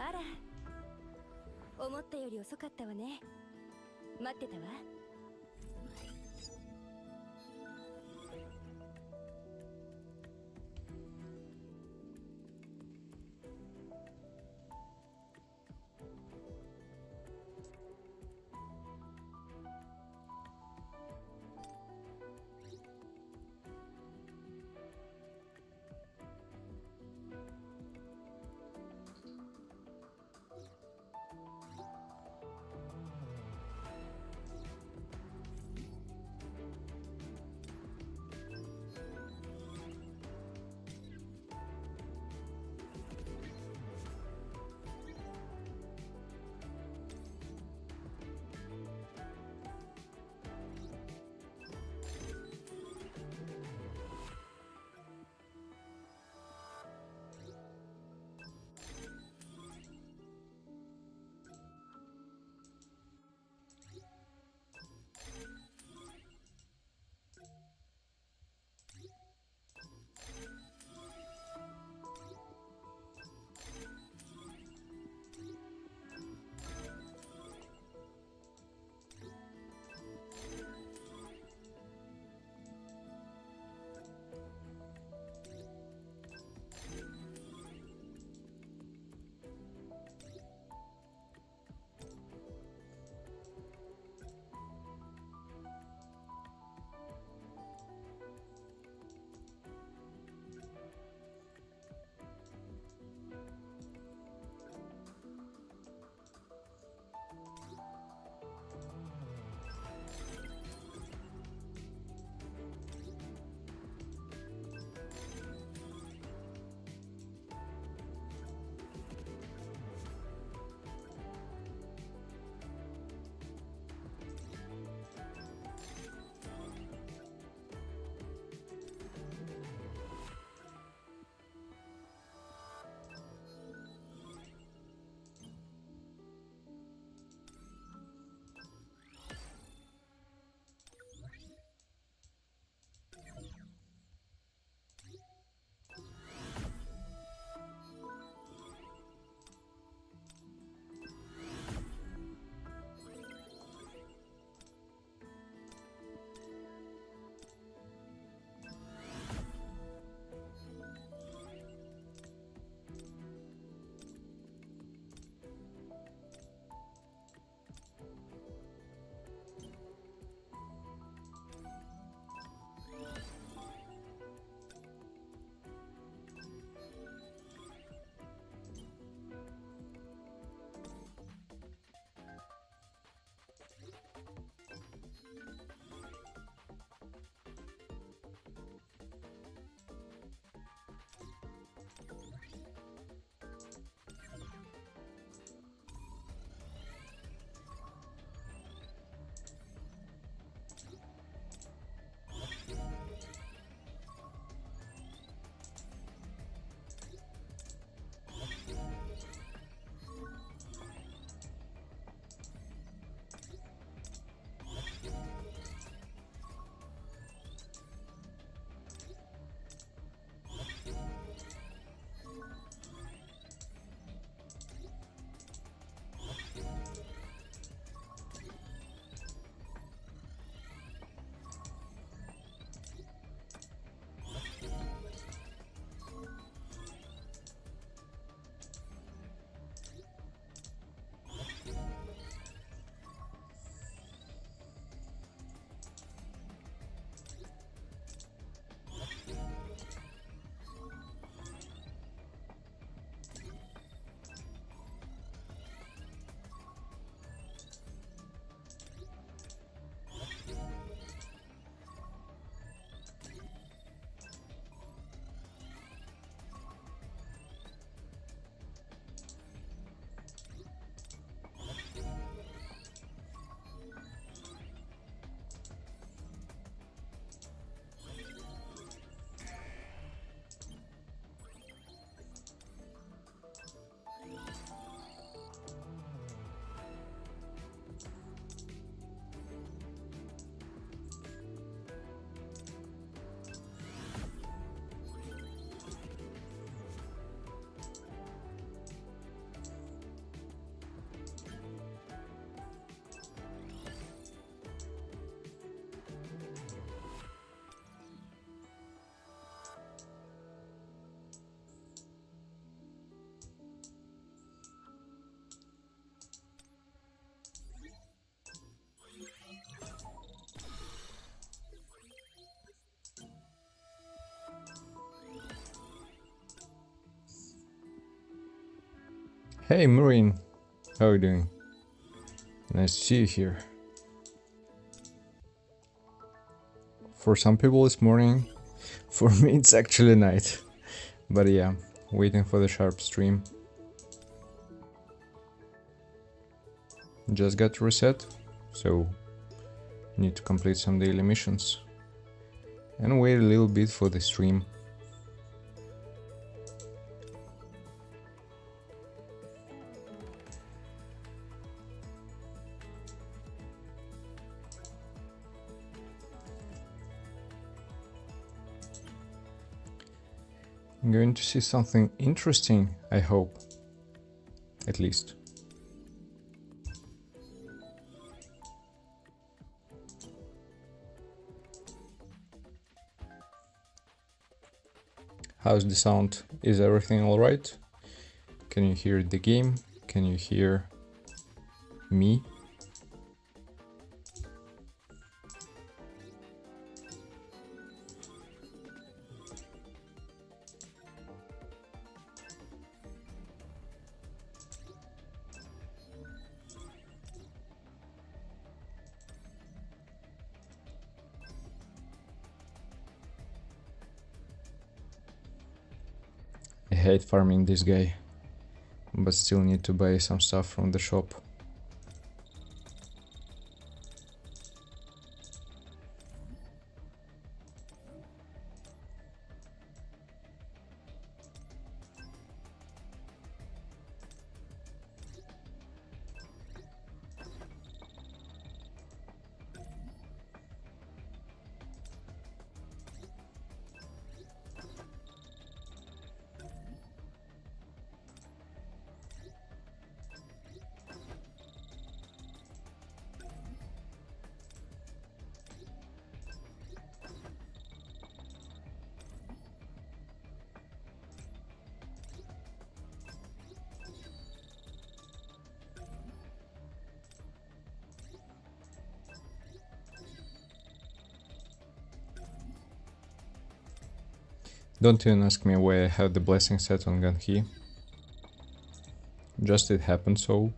あら、思ったより遅かったわね。待ってたわ。Hey Marine, how are you doing? Nice to see you here. For some people it's morning, for me it's actually night. But yeah, waiting for the sharp stream. Just got reset, so need to complete some daily missions. And wait a little bit for the stream. I'm going to see something interesting, I hope. At least. How's the sound? Is everything alright? Can you hear the game? Can you hear me? I hate farming this guy, but still need to buy some stuff from the shop. Don't even ask me why I have the blessing set on Ganhi. Just it happened so.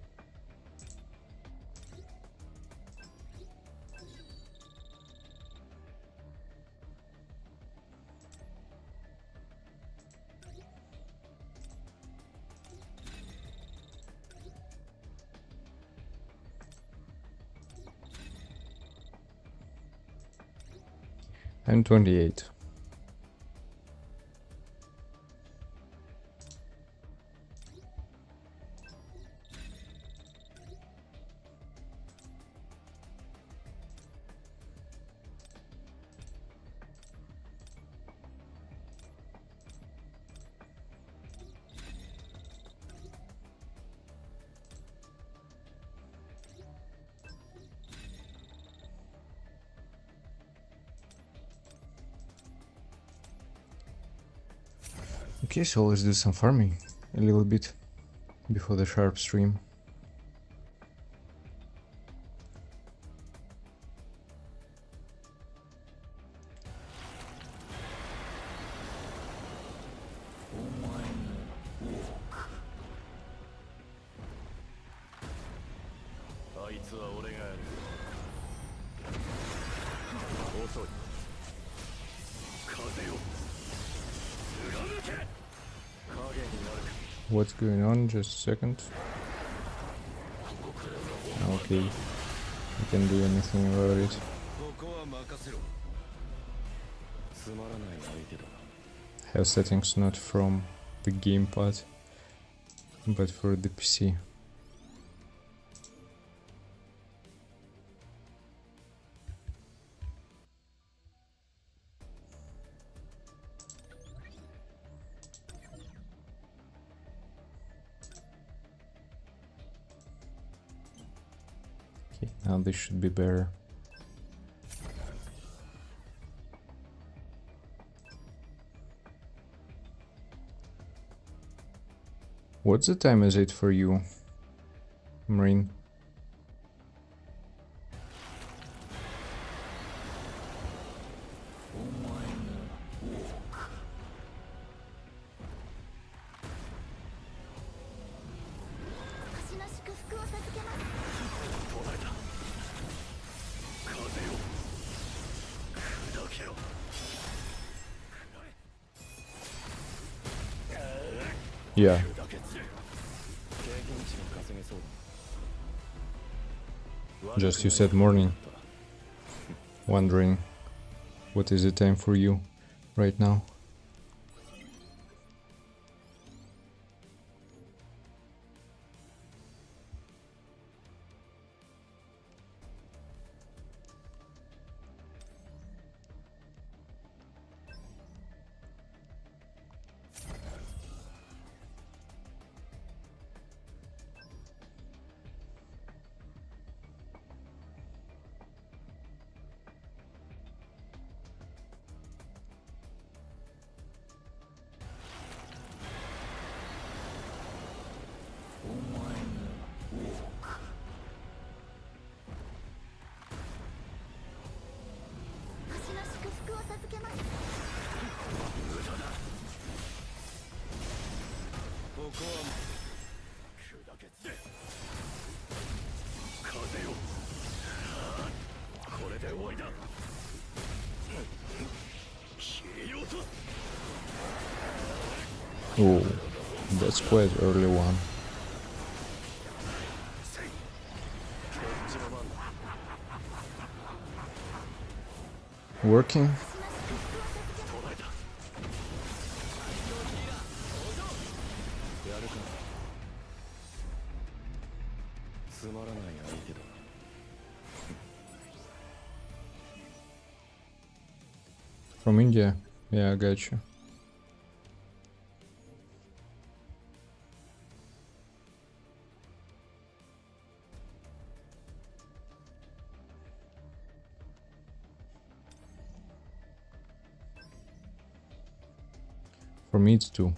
I'm 28. Okay, so let's do some farming a little bit before the sharp stream. What's going on? Just a second. Okay, I can't do anything about it. Have settings not from the gamepad, but for the PC. Okay, now this should be better. What's the time is it for you, Marine? Yeah. Just you said morning. Wondering what is the time for you right now? Oh, that's quite early one. Working? From India? Yeah, I got you. For me it's 2.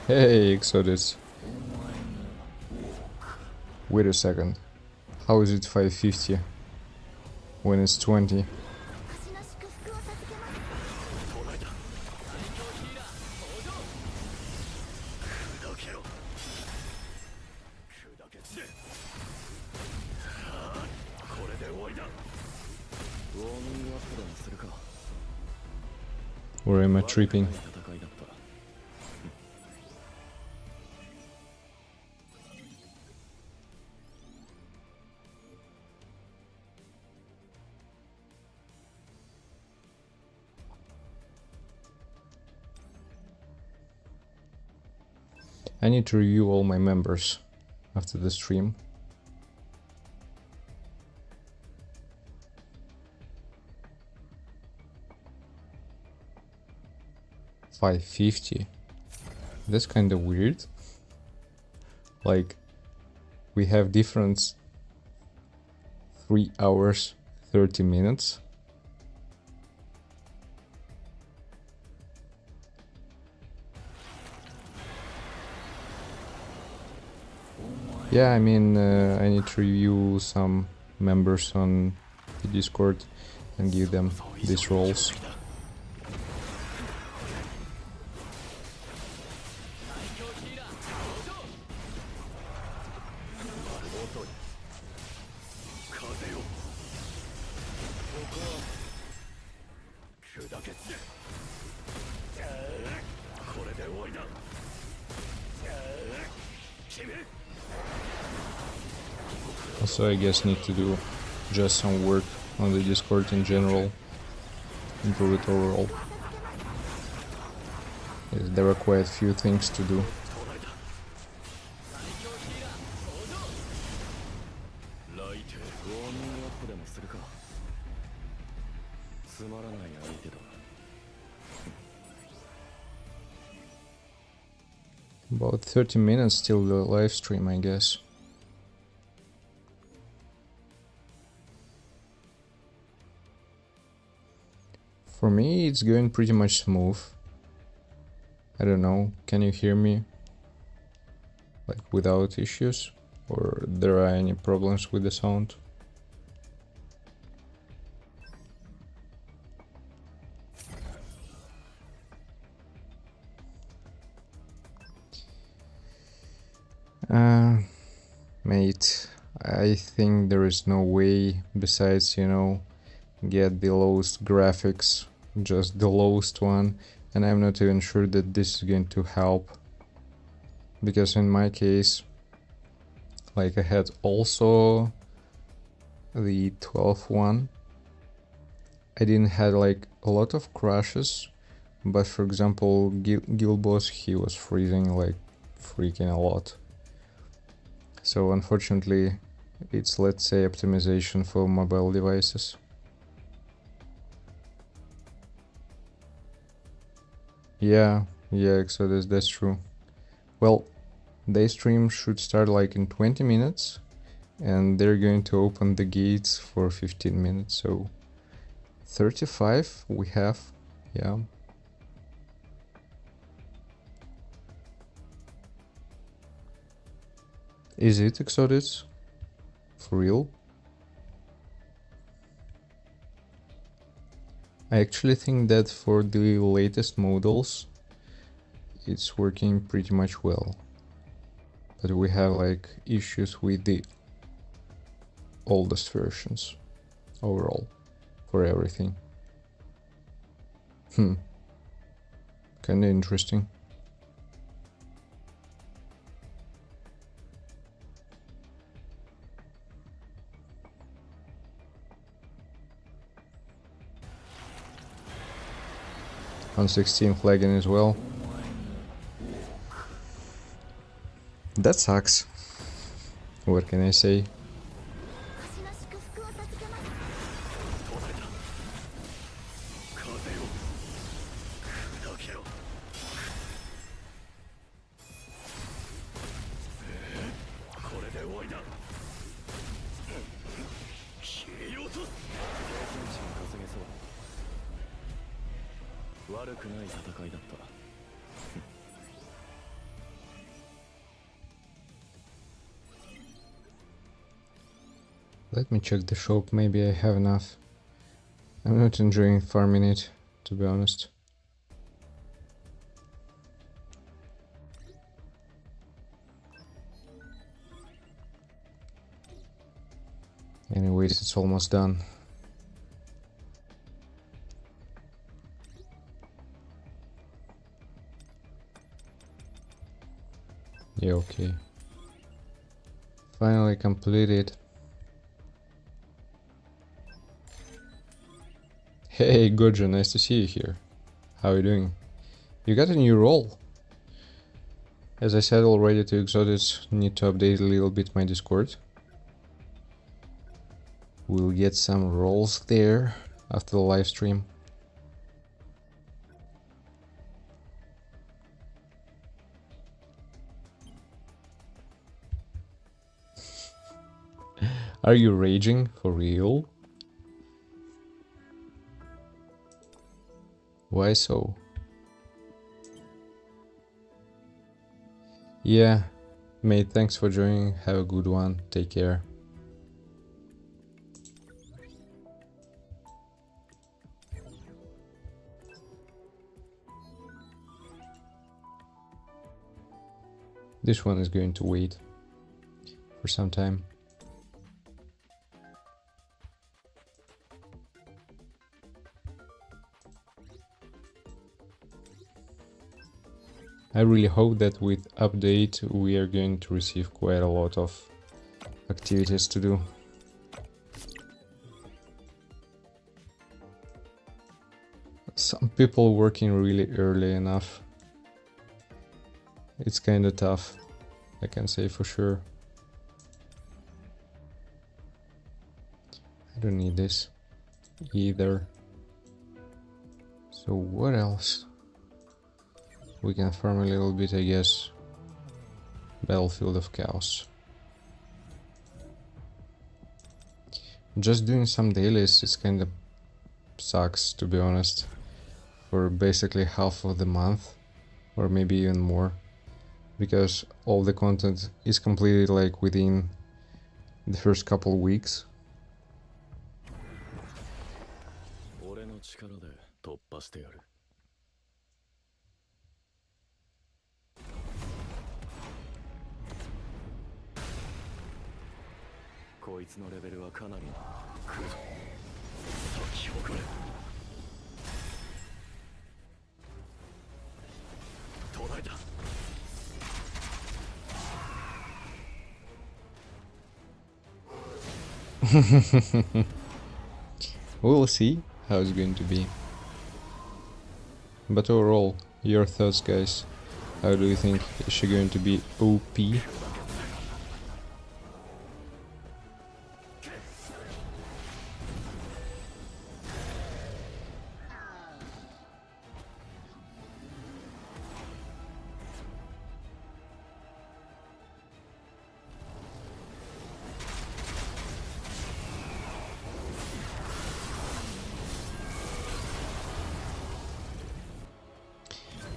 Hey, Exodus. Wait a second. How is it 550 when it's 20? Or am I tripping? I need to review all my members after the stream. $550. That's kind of weird. Like, we have difference 3 hours 30 minutes. Yeah, I mean, I need to review some members on the Discord and give them these roles. Also, I guess need to do just some work on the Discord in general, improve it overall. There are quite a few things to do. About 30 minutes till the live stream, I guess. For me, it's going pretty much smooth. I don't know, can you hear me? Like without issues? Or there are any problems with the sound? Mate, I think there is no way besides, you know, get the lowest graphics, just the lowest one, and I'm not even sure that this is going to help, because in my case, like I had also the 12th one, I didn't have like a lot of crashes, but for example Gilboss, he was freezing like freaking a lot. So unfortunately it's, let's say, optimization for mobile devices. Yeah, Exodus, that's true. Well, day stream should start like in 20 minutes and they're going to open the gates for 15 minutes, so 35 we have. Yeah. Is it Exodus? For real? I actually think that for the latest models it's working pretty much well. But we have like issues with the oldest versions overall for everything. Kinda interesting. On 16 flagging as well. That sucks. What can I say? Let me check the shop, maybe I have enough. I'm not enjoying farming it, to be honest. Anyways, it's almost done. Yeah, okay. Finally completed. Hey Gojo, nice to see you here. How are you doing? You got a new role. As I said already to Exodus, need to update a little bit my Discord. We'll get some roles there after the live stream. Are you raging for real? Why so? Yeah, mate, thanks for joining. Have a good one. Take care. This one is going to wait for some time. I really hope that with update we are going to receive quite a lot of activities to do. Some people working really early enough. It's kinda tough, I can say for sure. I don't need this either. So what else? We can farm a little bit, I guess. Battlefield of Chaos. Just doing some dailies, it's kinda sucks, to be honest. For basically half of the month, or maybe even more. Because all the content is completed like within the first couple weeks. こいつのレベルはかなり来るぞ。解きほぐれ。途絶えた。We'll see how it's going to be. But overall, your thoughts, guys. How do you think? Is she going to be OP?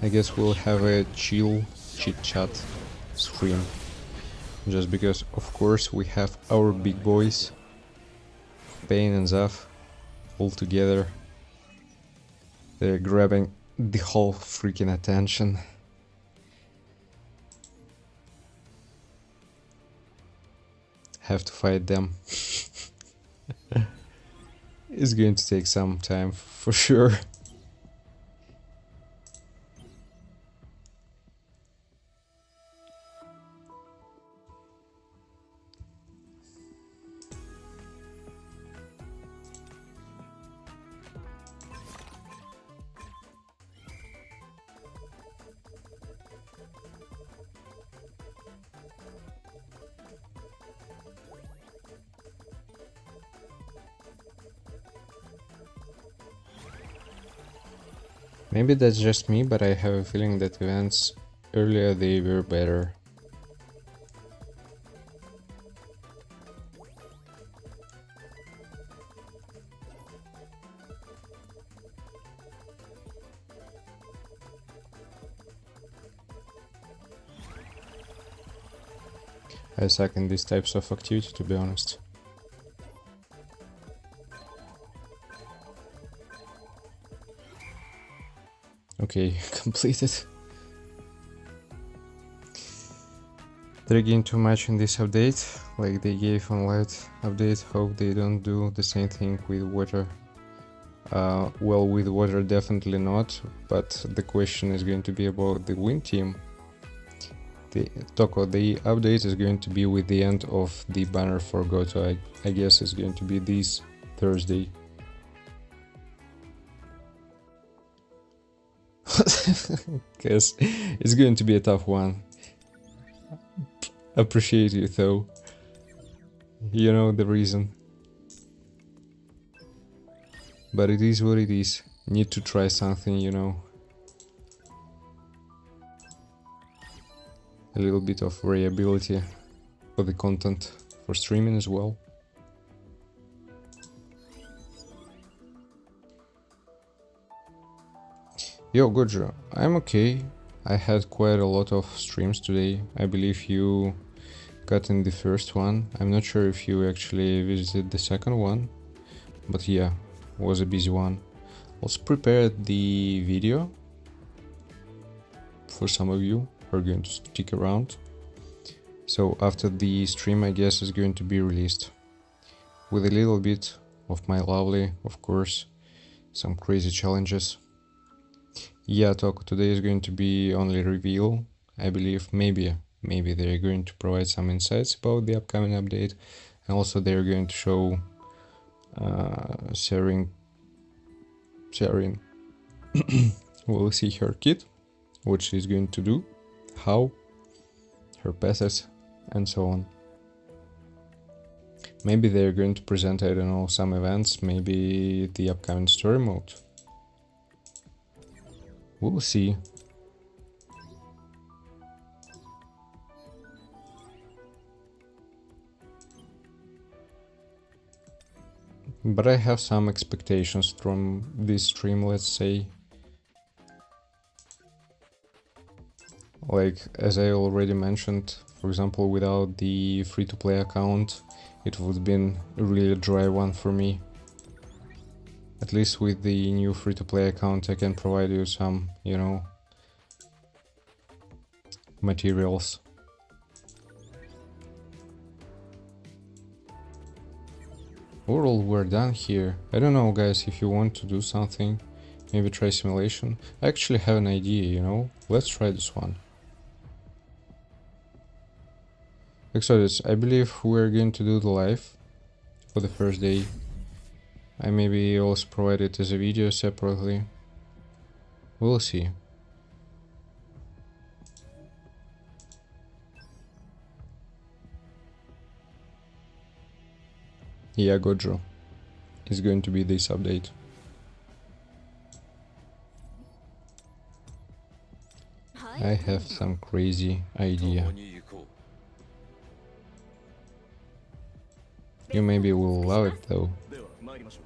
I guess we'll have a chill chit-chat stream. Just because, of course, we have our big boys, Pain and Zaf, all together. They're grabbing the whole freaking attention. Have to fight them. It's going to take some time, for sure. Maybe that's just me, but I have a feeling that events earlier they were better. I suck in these types of activity, to be honest. Okay, completed. They're getting too much in this update, like they gave on light update. Hope they don't do the same thing with water. Well, with water definitely not, but the question is going to be about the wind team. The update is going to be with the end of the banner for Goto. I guess it's going to be this Thursday. Because it's going to be a tough one. Appreciate you though. You know the reason. But it is what it is. Need to try something, you know. A little bit of variability for the content for streaming as well. Yo, Gojo, I'm okay. I had quite a lot of streams today. I believe you got in the first one. I'm not sure if you actually visited the second one, but yeah, was a busy one. Also prepared the video for some of you who are going to stick around. So after the stream, I guess is going to be released with a little bit of my lovely, of course, some crazy challenges. Yeah, talk today is going to be only reveal. I believe maybe they're going to provide some insights about the upcoming update, and also they're going to show SEORIN. We'll see her kit, what she's going to do, how, her passes, and so on. Maybe they're going to present, I don't know, some events, maybe the upcoming story mode. We'll see. But I have some expectations from this stream, let's say. Like, as I already mentioned, for example, without the free-to-play account, it would have been a really dry one for me. At least with the new free-to-play account, I can provide you some, you know, materials. Overall, we're done here. I don't know, guys, if you want to do something, maybe try simulation. I actually have an idea, you know? Let's try this one. Exodus, I believe we're going to do the live for the first day. I maybe also provide it as a video separately. We'll see. Yeah, Gojo. It's going to be this update. I have some crazy idea. 共に行こ You maybe will love it though. う。では参りましょう。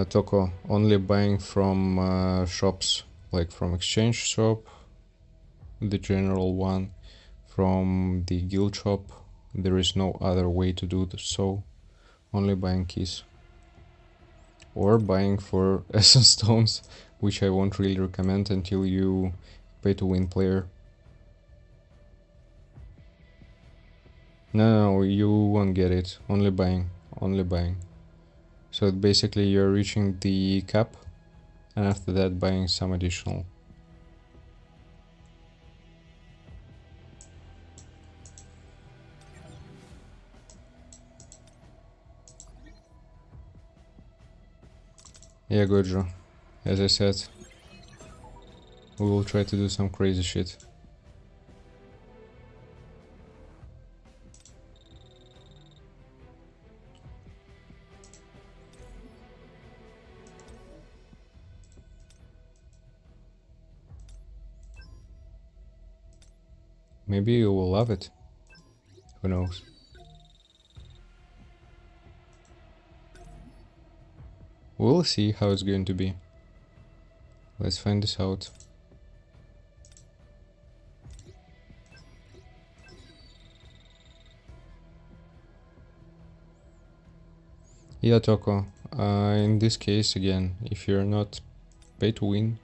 Toko, only buying from shops, like from exchange shop, the general one, from the guild shop. There is no other way to do so. Only buying keys. Or buying for essence stones, which I won't really recommend until you pay to win player. No, you won't get it. Only buying. Only buying. So basically you're reaching the cap and after that buying some additional. Yeah, Gojo. As I said, we will try to do some crazy shit. Maybe you will love it. Who knows? We'll see how it's going to be. Let's find this out. Yeah, Toko. In this case, again, if you're not pay to win,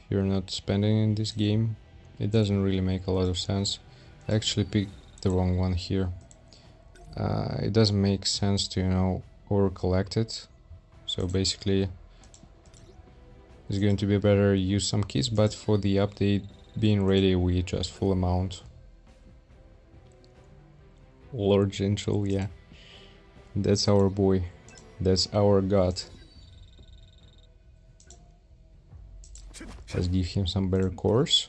if you're not spending in this game, it doesn't really make a lot of sense. I actually picked the wrong one here. It doesn't make sense to, you know, over collect it. So basically, it's going to be better use some keys, but for the update being ready, we just full amount. Lord Gentle, yeah. That's our boy. That's our god. Let's give him some better cores.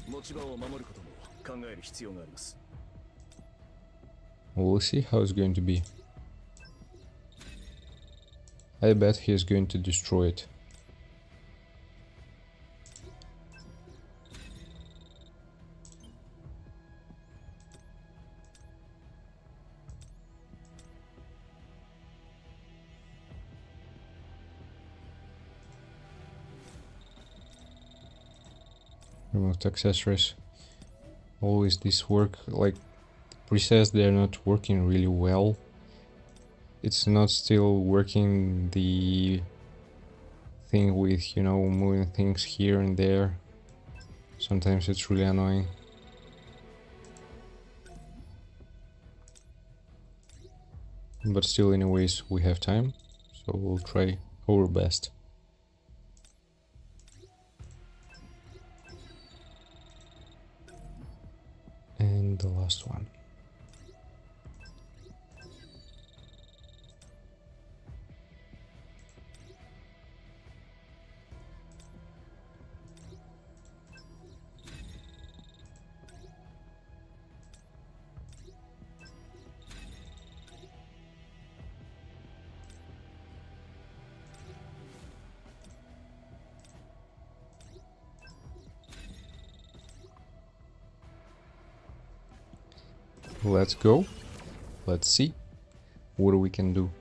持ち場を守ることも考える必要があります。 We'll see how it's going to be. I bet he is going to destroy it. Removed accessories. Always this work, like presets, they're not working really well. It's not still working the thing with, you know, moving things here and there. Sometimes it's really annoying. But still, anyways, we have time, so we'll try our best. And the last one. Let's go. Let's see what we can do.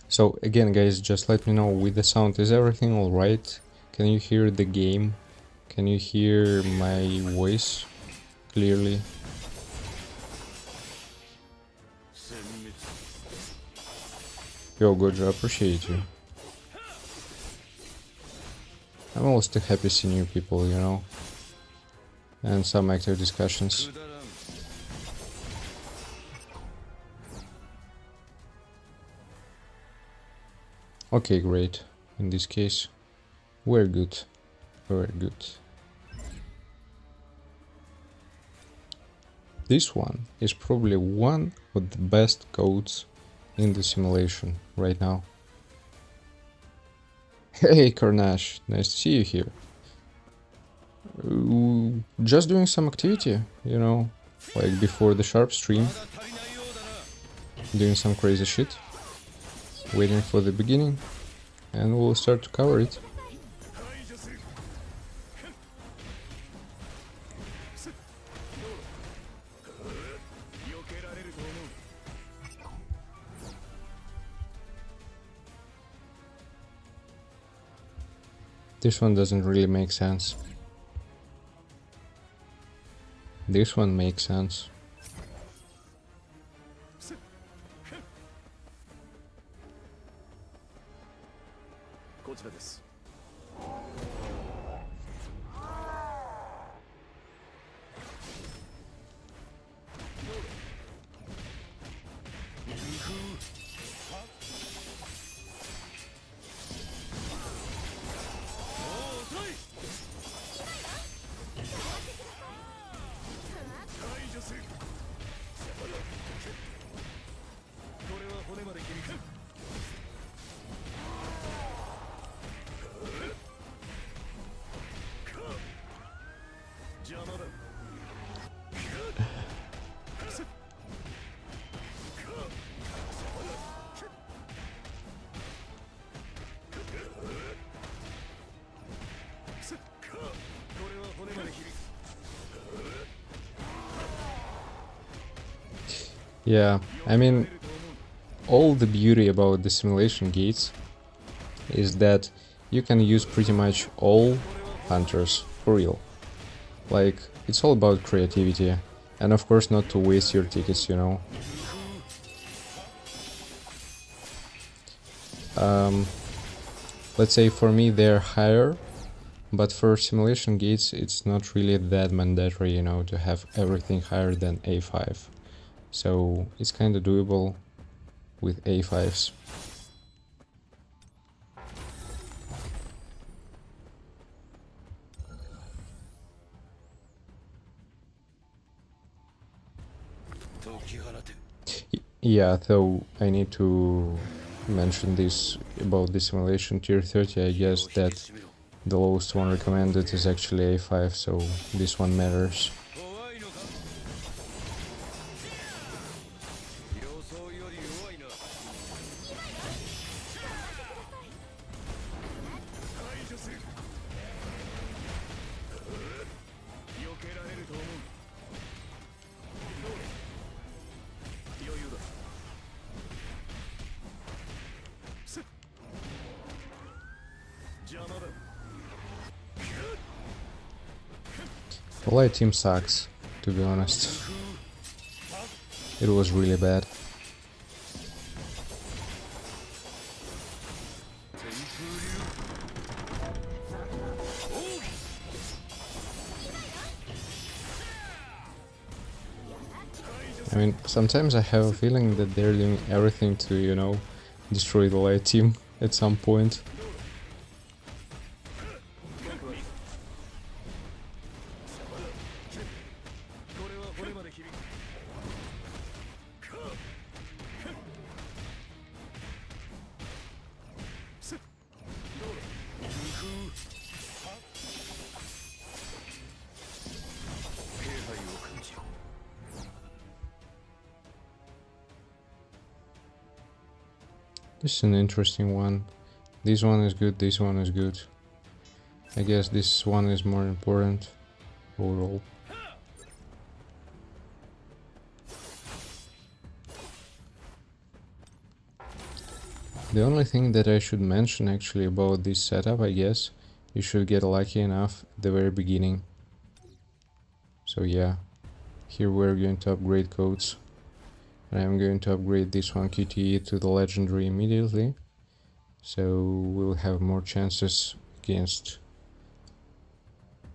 So again, guys, just let me know with the sound, is everything all right? Can you hear the game? Can you hear my voice clearly? Yo, Gojo, I appreciate you. I'm also happy seeing new people, you know, and some active discussions. Okay, great. In this case, we're good. Very good. This one is probably one of the best codes in the simulation right now. Hey Carnage, nice to see you here. Just doing some activity, you know, like before the sharp stream. Doing some crazy shit. Waiting for the beginning, and we'll start to cover it. This one doesn't really make sense. This one makes sense. Yeah, I mean, all the beauty about the simulation gates is that you can use pretty much all hunters for real. Like, it's all about creativity, and of course not to waste your tickets, you know. Let's say for me they're higher, but for simulation gates it's not really that mandatory, you know, to have everything higher than A5. So it's kinda doable with A5s. Yeah, though I need to mention this about the simulation tier 30, I guess that the lowest one recommended is actually A5, so this one matters. The light team sucks, to be honest. It was really bad. I mean, sometimes I have a feeling that they're doing everything to, you know, destroy the light team at some point. This is an interesting one. This one is good, this one is good. I guess this one is more important overall. The only thing that I should mention actually about this setup, I guess, you should get lucky enough at the very beginning. So yeah, here we're going to upgrade codes. And I'm going to upgrade this one QTE to the legendary immediately, so we'll have more chances against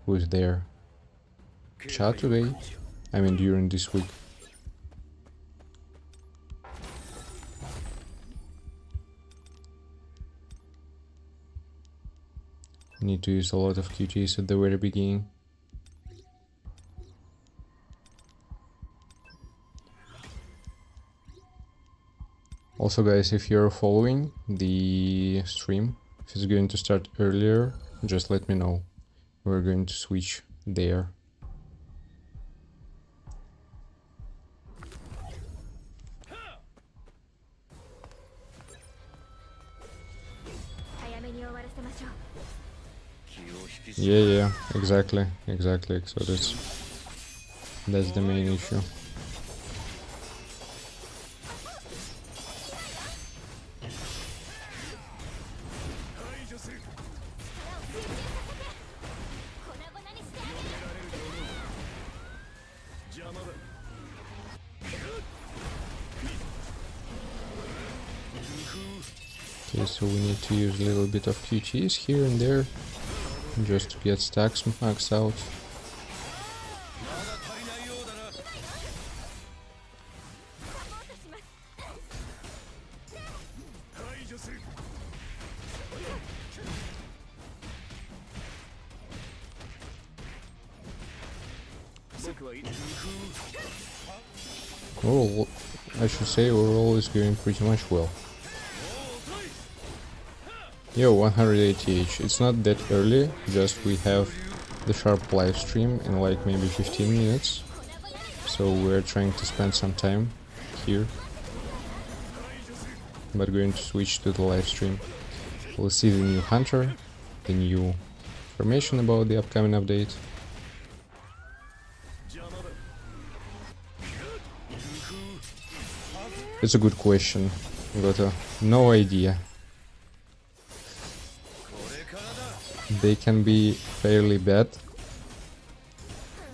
who's there chat today. I mean during this week. Need to use a lot of QTs at the very beginning. Also guys, if you're following the stream, if it's going to start earlier, just let me know. We're going to switch there. Yeah, exactly, so that's the main issue. Okay, so we need to use a little bit of QTs here and there, just to get stacks maxed out. Well, I should say overall is going pretty much well. Yo, 180H. It's not that early, just we have the sharp live stream in like maybe 15 minutes. So we're trying to spend some time here. But going to switch to the live stream. We'll see the new hunter, the new information about the upcoming update. It's a good question. Got no idea. They can be fairly bad,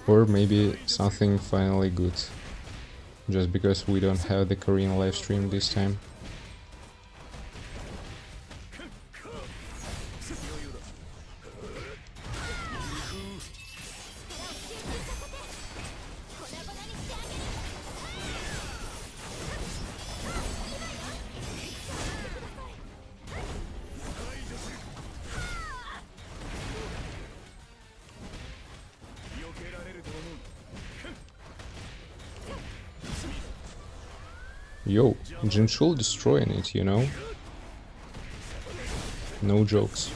or maybe something finally good, just because we don't have the Korean live stream this time. Yo, Jinshul destroying it, you know? No jokes.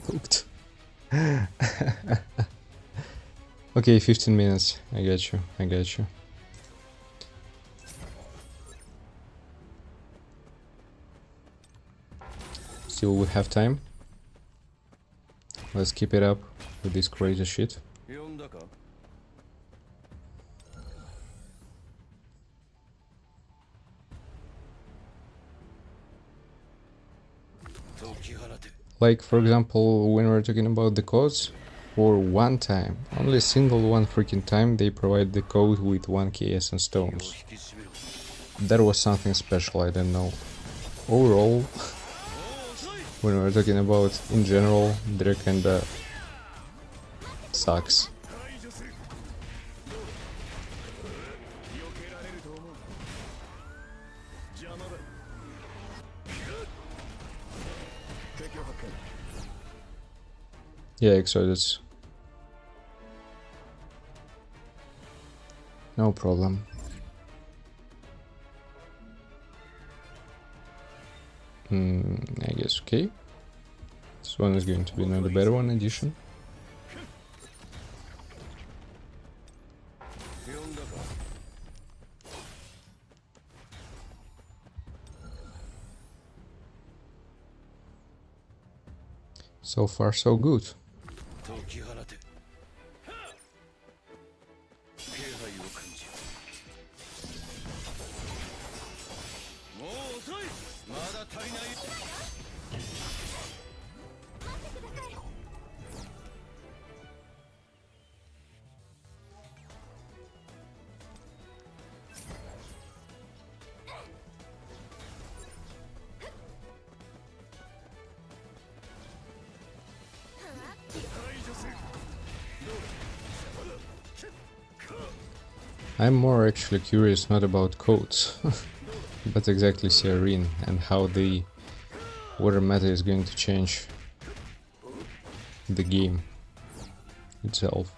Hooked. Okay, 15 minutes. I got you. Still we have time. Let's keep it up with this crazy shit. Like, for example, when we're talking about the codes, for one time, only single one freaking time, they provide the code with 1k essence stones. That was something special, I don't know. Overall, when we're talking about in general, they're kinda sucks. Yeah, Exodus. No problem. I guess okay. This one is going to be another better one addition. So far so good. き放て。気配を感じる。もう遅い。まだ足りない。I'm more actually curious not about codes, but exactly SEORIN and how the water meta is going to change the game itself.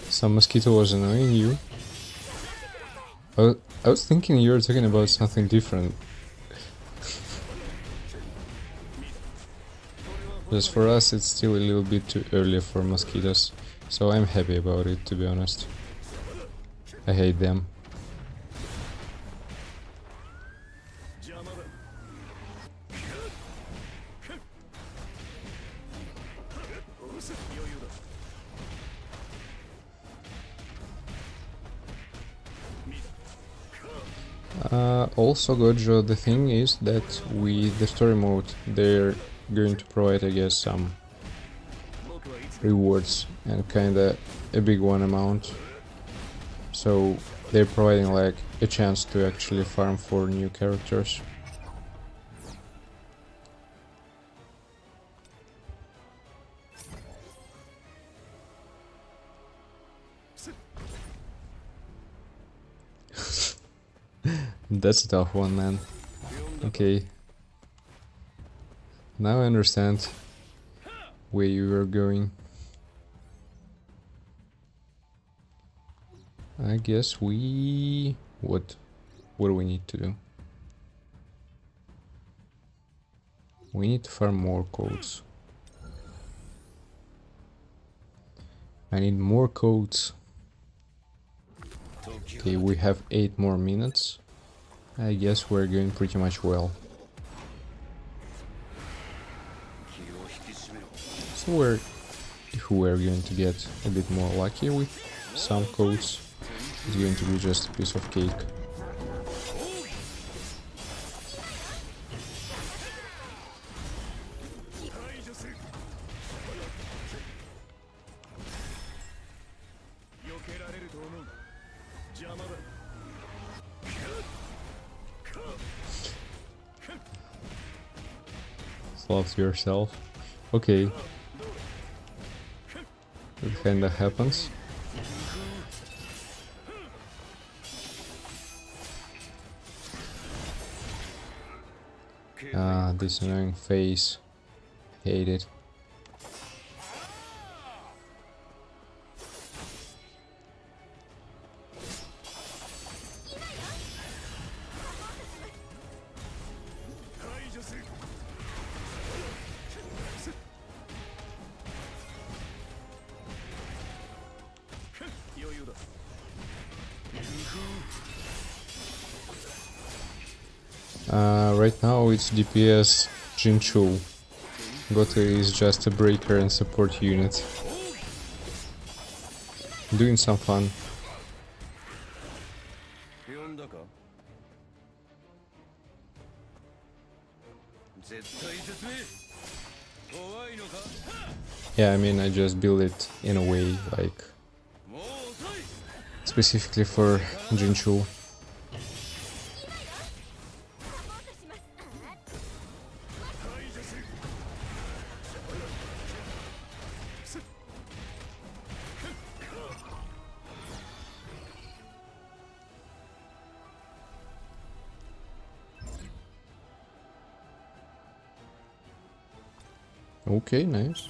Some mosquito was annoying you? I was thinking you were talking about something different. Just for us it's still a little bit too early for mosquitoes, so I'm happy about it, to be honest. I hate them. Also, Gojo, the thing is that with the story mode they're going to provide, I guess, some rewards and kinda a big one amount. So they're providing like a chance to actually farm for new characters. That's a tough one, man. Okay. Now I understand where you were going. I guess we... What do we need to do? We need to farm more codes. I need more codes. Okay, we have 8 more minutes. I guess we're going pretty much well. So if we're going to get a bit more lucky with some codes, it's going to be just a piece of cake. Love yourself. Okay. It kinda happens. Ah, this annoying face. Hate it. Right now it's DPS Jinchu. Goto is just a breaker and support unit. Doing some fun. 呼んだか絶対絶命怖いのか Yeah, I mean, I just build it in a way, like, もう遅い specifically for Jinchu. Okay, nice.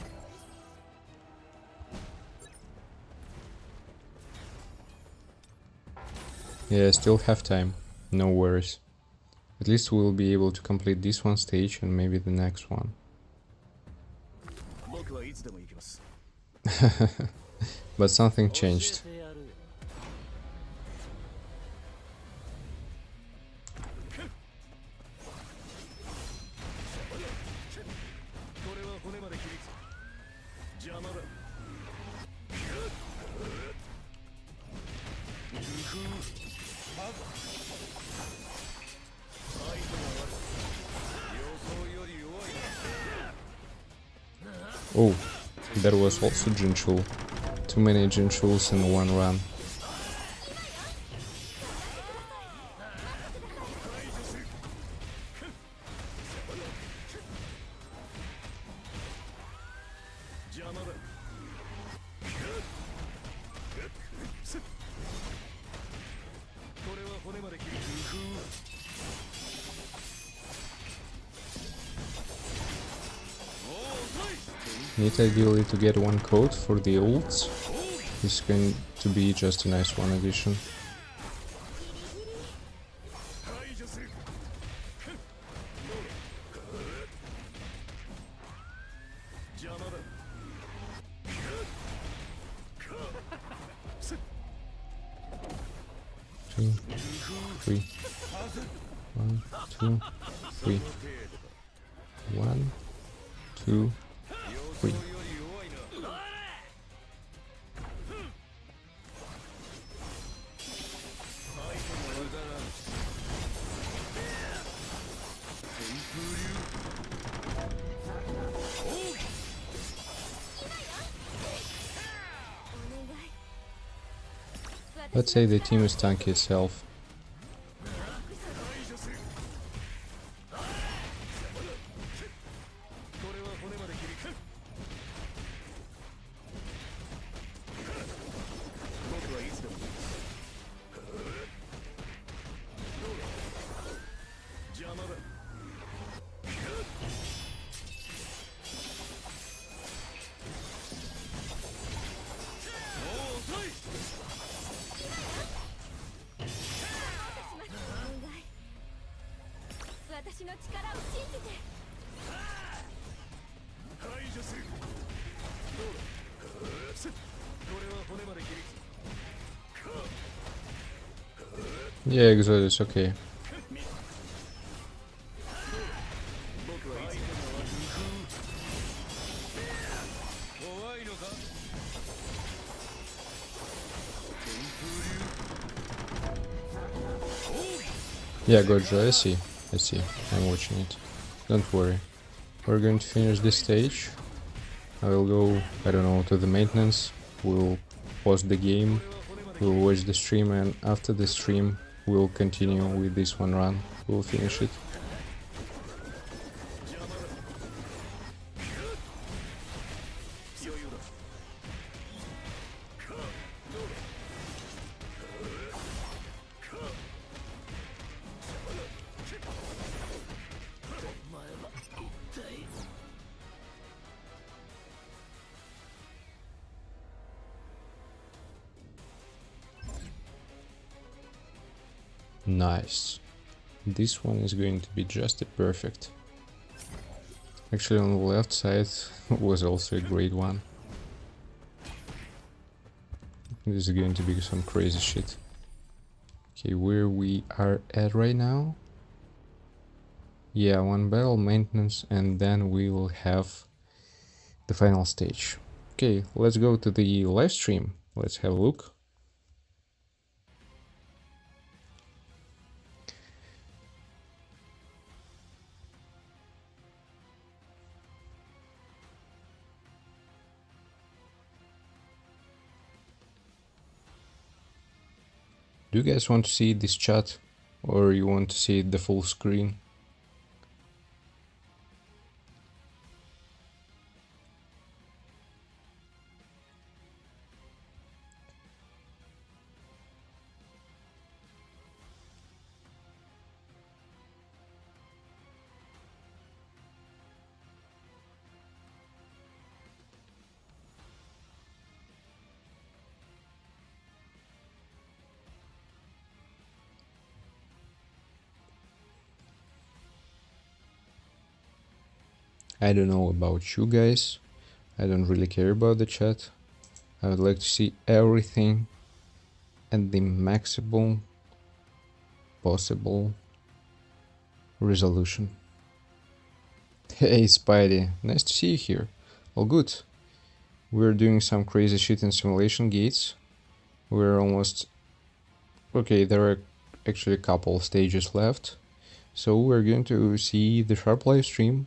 Yeah, still have time. No worries. At least we'll be able to complete this one stage and maybe the next one. 僕はいつでも行きます But something changed. これは骨まで切りつ邪魔だまず相手が悪い予想より弱い Oh, there was also Jinchul. Too many Jinchuls in one run. Need ideally to get one code for the ults. It's going to be just a nice one addition. Two, three. 1, 2, 3. 1, 2, 3. Let's say the team is tanky itself. Yeah, Exodus, okay. Yeah, Gojo, I see. I'm watching it. Don't worry. We're going to finish this stage. I will go, I don't know, to the maintenance. We'll pause the game. We'll watch the stream, and after the stream, we'll continue with this one run. We'll finish it. Nice. This one is going to be just perfect. Actually, on the left side was also a great one. This is going to be some crazy shit. Okay, where we are at right now? Yeah, one battle maintenance, and then we will have the final stage. Okay, let's go to the live stream. Let's have a look. Do you guys want to see this chat, or you want to see the full screen? I don't know about you guys. I don't really care about the chat. I would like to see everything at the maximum possible resolution. Hey Spidey, nice to see you here. All good. We're doing some crazy shit in simulation gates. We're almost... Okay, there are actually a couple stages left. So we're going to see the sharp live stream.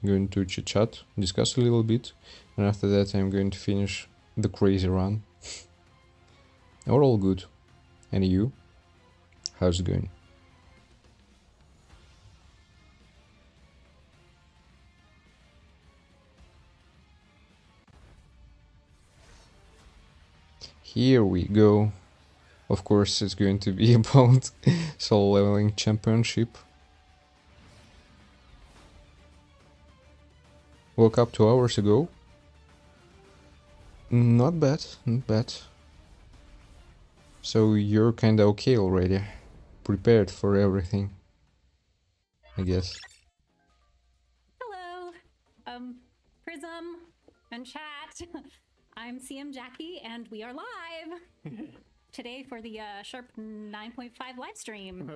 I'm going to chit chat, discuss a little bit, and after that I'm going to finish the crazy run. We're all good. And you? How's it going? Here we go. Of course it's going to be about solo leveling championship. Woke up 2 hours ago. Not bad, not bad. So you're kinda okay already. Prepared for everything, I guess. Hello, Prism and chat. I'm CM Jackie, and we are live today for the Sharp 9.5 live stream.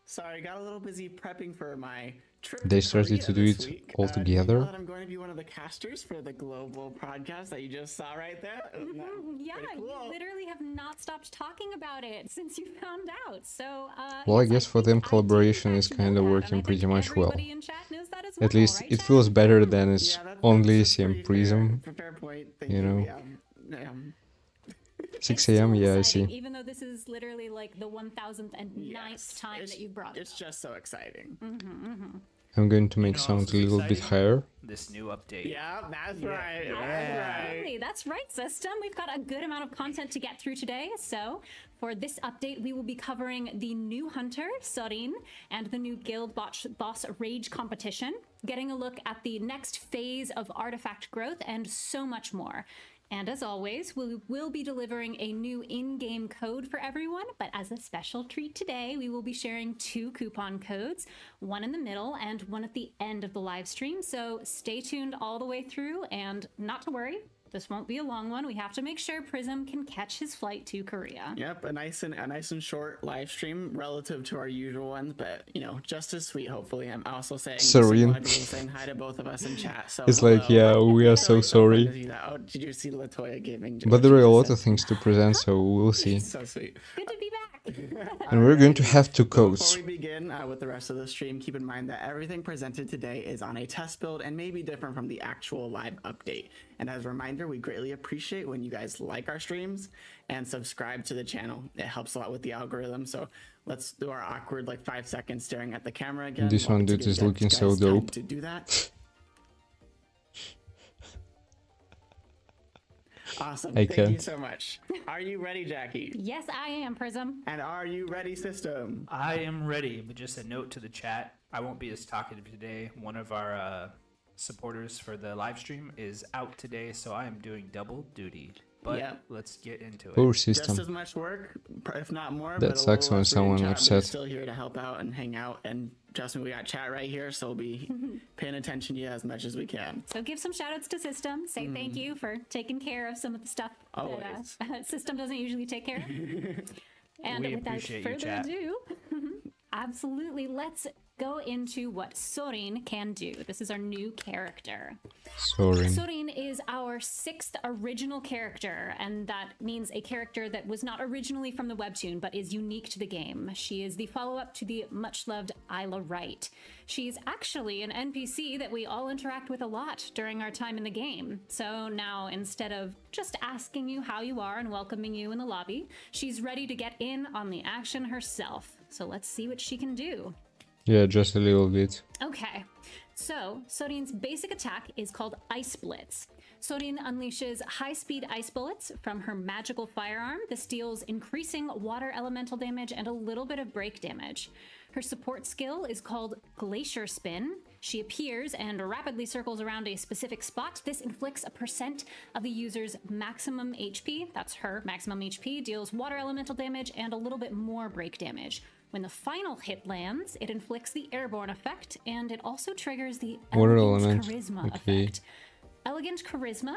Sorry, got a little busy prepping for my trip. They to started Korea to do this it week. all Did you together? know that I'm going to be one of the casters for the global podcast that you just saw right there? Isn't that Yeah, pretty you cool? literally have not stopped talking about it since you found out. So, Well, I yes, guess for think them I did, in collaboration is fact, know kinda that, and working I think pretty much well. everybody in chat knows that as At well, least right, it chat? feels better than it's Yeah, only that's CM pretty Prism. fair point. Thank You know. Yeah. 6 It's AM, so yeah, I exciting, see. even though this is literally like the 1009th Yes, time it's- that you brought it It's up. just so exciting. I'm going to You make know, sound this a is little bit exciting. higher. This new update. Yeah, that's Yeah. right. Yeah. That's right. Absolutely. That's right, system. We've got a good amount of content to get through today. So, for this update, we will be covering the new hunter, SEORIN, and the new guild boss rage competition, getting a look at the next phase of artifact growth, and so much more. And as always, we will be delivering a new in-game code for everyone, but as a special treat today, we will be sharing 2 coupon codes, one in the middle and one at the end of the live stream. So stay tuned all the way through, and not to worry, this won't be a long one. We have to make sure Prism can catch his flight to Korea. Yep, a nice and short live stream relative to our usual ones, but you know, just as sweet. Hopefully, I'm also saying SEORIN. a lot of people saying hi to both of us in chat. So It's like, yeah, we are so fun sorry. to see that. Oh, did you see Latoya giving? But there are a lot of things to present, so we'll see. So sweet. Good to be back. And we're going to have 2 Before codes. we begin with the rest of the stream, keep in mind that everything presented today is on a test build and may be different from the actual live update. And as a reminder, we greatly appreciate when you guys like our streams and subscribe to the channel. It helps a lot with the algorithm. So let's do our awkward 5 seconds staring at the camera again. This Wanted one to dude give is you looking guys so time dope. to do that. Awesome. I Thank you can't. so much. Are you ready, Jackie? Yes, I am, Prism. And are you ready, System? I am ready, but just a note to the chat. I won't be as talkative today. One of our supporters for the live stream is out today, so I am doing double duty. But Yeah. let's get into it. Poor Just system. as much work, if not more. That but a sucks little when less someone reading chat, but upset. we're still here to help out and hang out. And trust me, we got chat right here, so we'll be paying attention to you as much as we can. So give some shout outs to System. Say thank you for taking care of some of the stuff Always. that System doesn't usually take care of. And We without appreciate you, further chat. ado, absolutely. Let's go into what SEORIN can do. This is our new character. SEORIN. SEORIN is our 6th original character, and that means a character that was not originally from the webtoon, but is unique to the game. She is the follow-up to the much-loved Isla Wright. She's actually an NPC that we all interact with a lot during our time in the game. So now, instead of just asking you how you are and welcoming you in the lobby, she's ready to get in on the action herself. So let's see what she can do. Yeah, just a little bit. Okay, so SEORIN's basic attack is called Ice Blitz. SEORIN unleashes high-speed ice bullets from her magical firearm. This deals increasing water elemental damage and a little bit of break damage. Her support skill is called Glacier Spin. She appears and rapidly circles around a specific spot. This inflicts a % of the user's maximum HP. That's her maximum HP, deals water elemental damage and a little bit more break damage. When the final hit lands, it inflicts the airborne effect, and it also triggers the Water Elegant element, Charisma okay. effect. Elegant Charisma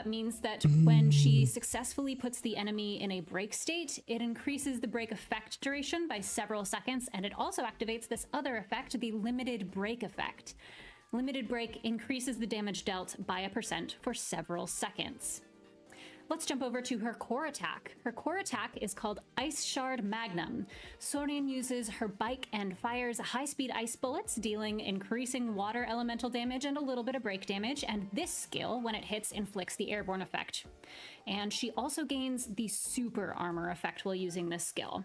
means that when she successfully puts the enemy in a break state, it increases the break effect duration by several seconds, and it also activates this other effect, the Limited Break effect. Limited Break increases the damage dealt by a % for several seconds. Let's jump over to her core attack. Her core attack is called Ice Shard Magnum. SEORIN uses her bike and fires high-speed ice bullets, dealing increasing water elemental damage and a little bit of break damage, and this skill, when it hits, inflicts the airborne effect. And she also gains the super armor effect while using this skill.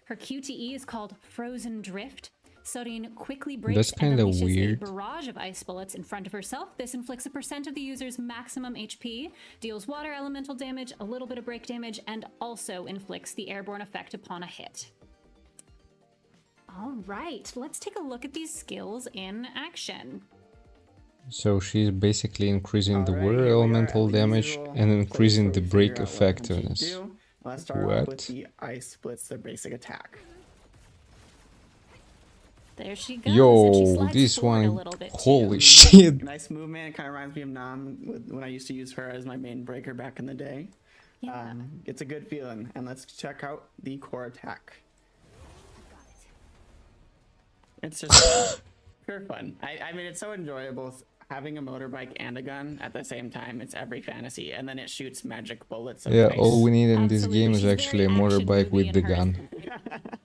Her QTE is called Frozen Drift. SEORIN quickly breaks That's and kinda unleashes weird. a barrage of ice bullets in front of herself. This inflicts a % of the user's maximum HP, deals water elemental damage, a little bit of break damage, and also inflicts the airborne effect upon a hit. All right, let's take a look at these skills in action. So she's basically increasing the Alright, water here we are elemental at the damage usual and place increasing where the we break figure out what can she effectiveness. do. Let's start off What? with the Ice Blitz, the basic attack. There she goes. and she Yo, slides this forward a one, little bit holy too. shit. Nice movement. It kind of reminds me of Nam when I used to use her as my main breaker back in the day. Yeah. It's a good feeling. And let's check out the core attack. It's just pure fun. I mean, it's so enjoyable having a motorbike and a gun at the same time. It's every fantasy. And then it shoots magic bullets. Of Yeah, ice. all we need in this Absolutely. game is She's actually a very action motorbike movie with the in her- gun.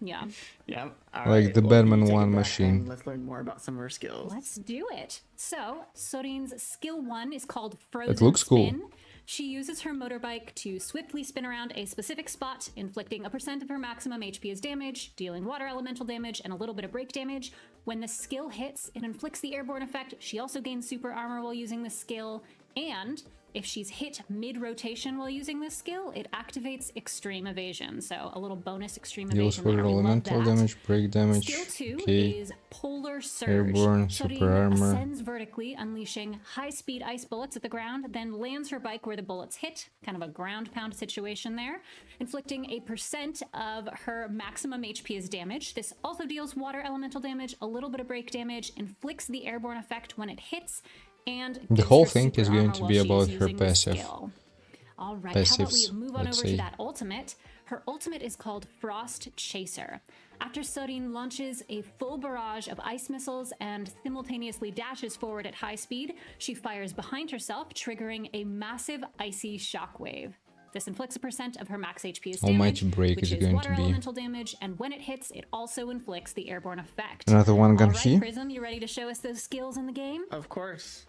Yeah. Yep. All Like right, the well, Batman you take it 1 back machine. and let's learn more about some of her skills. Let's do it. So, SEORIN's skill 1 is called Frozen looks cool. Spin. She uses her motorbike to swiftly spin around a specific spot, inflicting a % of her maximum HP as damage, dealing water elemental damage and a little bit of break damage. When the skill hits, it inflicts the airborne effect. She also gains super armor while using this skill, and if she's hit mid-rotation while using this skill, it activates Extreme Evasion. So a little bonus Extreme Deals Evasion water there. We love elemental that. damage, break damage. Skill 2 Okay. is Polar Surge. Airborne, SEORIN super armor. ascends vertically, unleashing high-speed ice bullets at the ground, then lands her bike where the bullets hit, kind of a ground pound situation there, inflicting a % of her maximum HP as damage. This also deals water elemental damage, a little bit of break damage, inflicts the airborne effect when it hits, and The gives whole her thing super is going armor to while be she is about her using this passive. skill. All right, how about we Passives, move on let's over say. to that ultimate? Her ultimate is called Frost Chaser. After SEORIN launches a full barrage of ice missiles and simultaneously dashes forward at high speed, she fires behind herself, triggering a massive icy shockwave. This inflicts a % of her max HP as How damage, much break which is is going water to be? elemental damage, and when it hits, it also inflicts the airborne effect. Another one gun All right, here. Prism, you ready to show us those skills in the game? Of course.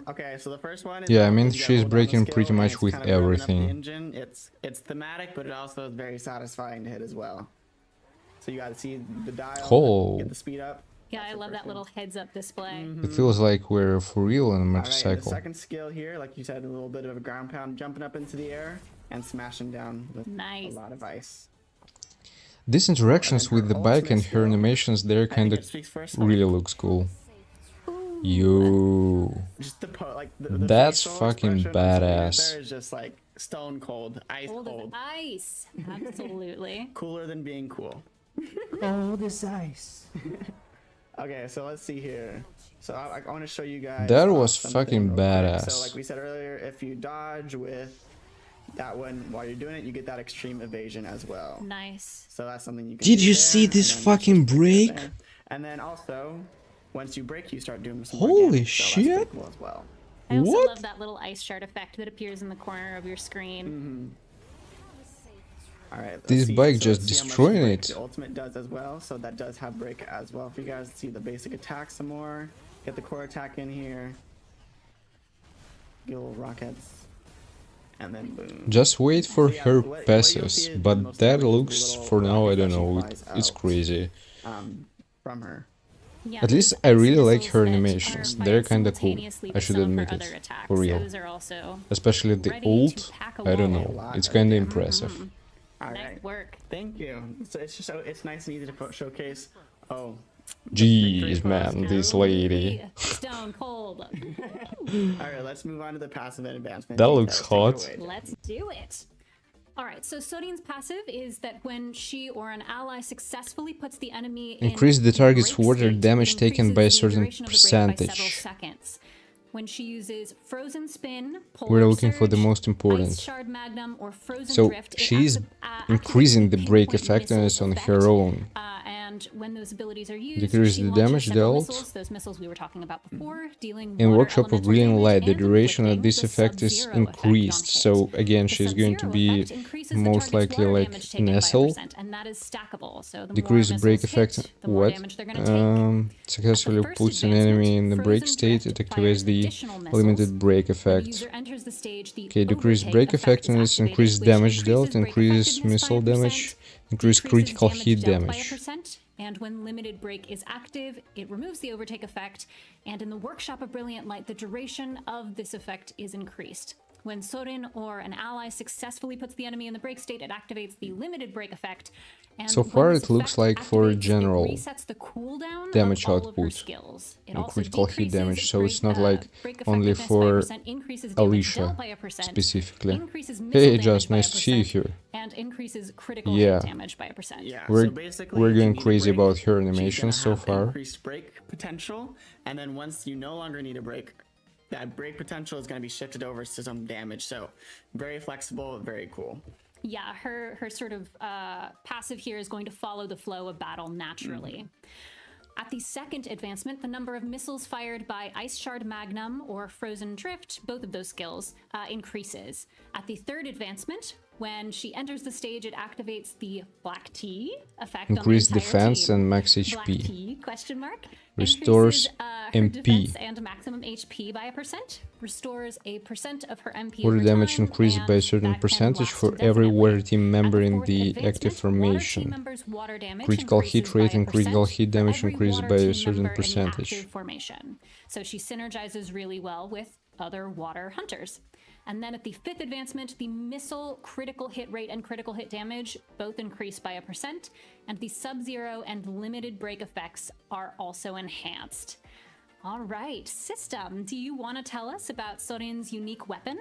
Okay, so the first one is Yeah, I mean, you gotta she's hold down the breaking skill, pretty and much it's with kind of revving up the everything. engine. It's thematic, but it also is very satisfying to hit as well. So you gotta see the dial, Oh. get the speed up. Yeah, That's I the love first that little one. head-up display. It feels like we're for real on a All right, and the motorcycle. second skill here, like you said, a little bit of a ground pound, jumping up into the air and smashing down with Nice. a lot of ice. These interactions her with the bike and ultimate her skill, animations there I think kind it of speaks for itself. really looks cool. Yo. Just the That's facial fucking expression on something right badass. there is just like stone cold, ice Cold as cold, ice. Absolutely. cooler than being cool. Cold as ice. Okay, so let's see here. So I want to show you guys. That off was something fucking real quick. badass. So like we said earlier, if you dodge with that one, while you're doing it, you get that extreme evasion as well. Nice. So that's something you can Did do you there, see and this then fucking that's just right break? there. And then also, once you break, you start doing some Holy more damage, so that's shit. pretty cool as well. I also What? love that little ice shard effect that appears in the corner of your screen. All right, let's This see. bike So just let's see how much destroying break it. The ultimate does as well, so that does have break as well. If you guys see the basic attack some more, get the core attack in here, get little rockets, and then boom. Just wait for So yeah, her what you'll see passes, is the but most that damage is the looks, little for now, I rockets don't that she know, flies it's out, crazy. from her. Yeah, At least those I really ice like missiles her that animations. are They're fired kinda cool. simultaneously I with should some of her admit it. other attacks. For real. Those are also Especially the ready to ult, pack a I don't wall. know. It's kinda impressive. All Nice right, work. thank you. So it's just it's nice and easy to showcase. Oh, Jeez, man, this lady. Stone cold. all right. Let's move on to the passive and advancement. That details. looks Take it hot. away, Jen. Let's do it. All right, so SEORIN's passive is that when she or an ally successfully puts the enemy in Increase the target's break water state, damage it taken by a increases the certain duration of the break by several percentage. seconds. When she uses frozen spin, polar We're looking for the surge, most important. ice shard magnum, or frozen So drift, it she's activates increasing the break pinpoint effectiveness missile on effect. her own. And when those abilities are used, Decrease she the launches damage several dealt. missiles, those missiles we were talking about before, dealing In water Workshop of elemental Brilliant damage Light, the and duration of inflicting this the effect is Sub-Zero effect on increased. hit. So again, The she's going to Sub-Zero be effect increases the most target's likely water like damage an taken by a SL. percent, and that is stackable. So the Decrease more break missiles effect. hit, the more What? damage they're going to take. Successfully first puts an advancement, enemy in the break frozen state. It drift activates fires the additional missiles. limited break When the effect. user enters the stage, the Okay, decrease overtake break effect is effectiveness, activated, increase which damage dealt, break increase effectiveness by missile a damage, percent, increase decreases critical damage hit dealt by a damage. percent, and when limited break is active, it removes the overtake effect, and in the Workshop of Brilliant Light, the duration of this effect is increased. When SEORIN or an ally successfully puts the enemy in the break state, it activates the limited break effect. And So when far this it looks effect like for activates, general it resets the cooldown damage of all of her output skills. It and also critical hit decreases damage, so it's break- not like break only effectiveness by a for percent, increases damage Alicia dealt by a percent, specifically. increases missile Hey, damage just by a nice to see you percent, here. and increases critical Yeah. hit damage by a percent. Yeah, We're so basically, we're if you going need a crazy break, about her she's animations gonna so have far. increased break potential, and then once you no longer need a break, that break potential is going to be shifted over to some damage. So very flexible, very cool. Yeah, her sort of passive here is going to follow the flow of battle naturally. At the second advancement, the number of missiles fired by Ice Shard Magnum or Frozen Drift, both of those skills, increases. At the third advancement, when she enters the stage, it activates the Black Tea effect Increase on the entire defense team. and max Black HP. Tea, question mark. Restores Increases, her MP. defense and maximum HP by a percent. Restores a percent of her MP Water over damage time, increased by a and certain that can percentage last for every indefinitely. water team member At in fourth the advancement, active water team formation. members' water damage Critical hit increases by rate a and critical percent hit for damage every increased water by a team certain member in the percentage. active formation. So she synergizes really well with other water hunters. And then at the fifth advancement, the missile critical hit rate and critical hit damage both increase by a percent, and the Sub-Zero and limited break effects are also enhanced. All right, System, do you want to tell us about SEORIN's unique weapon?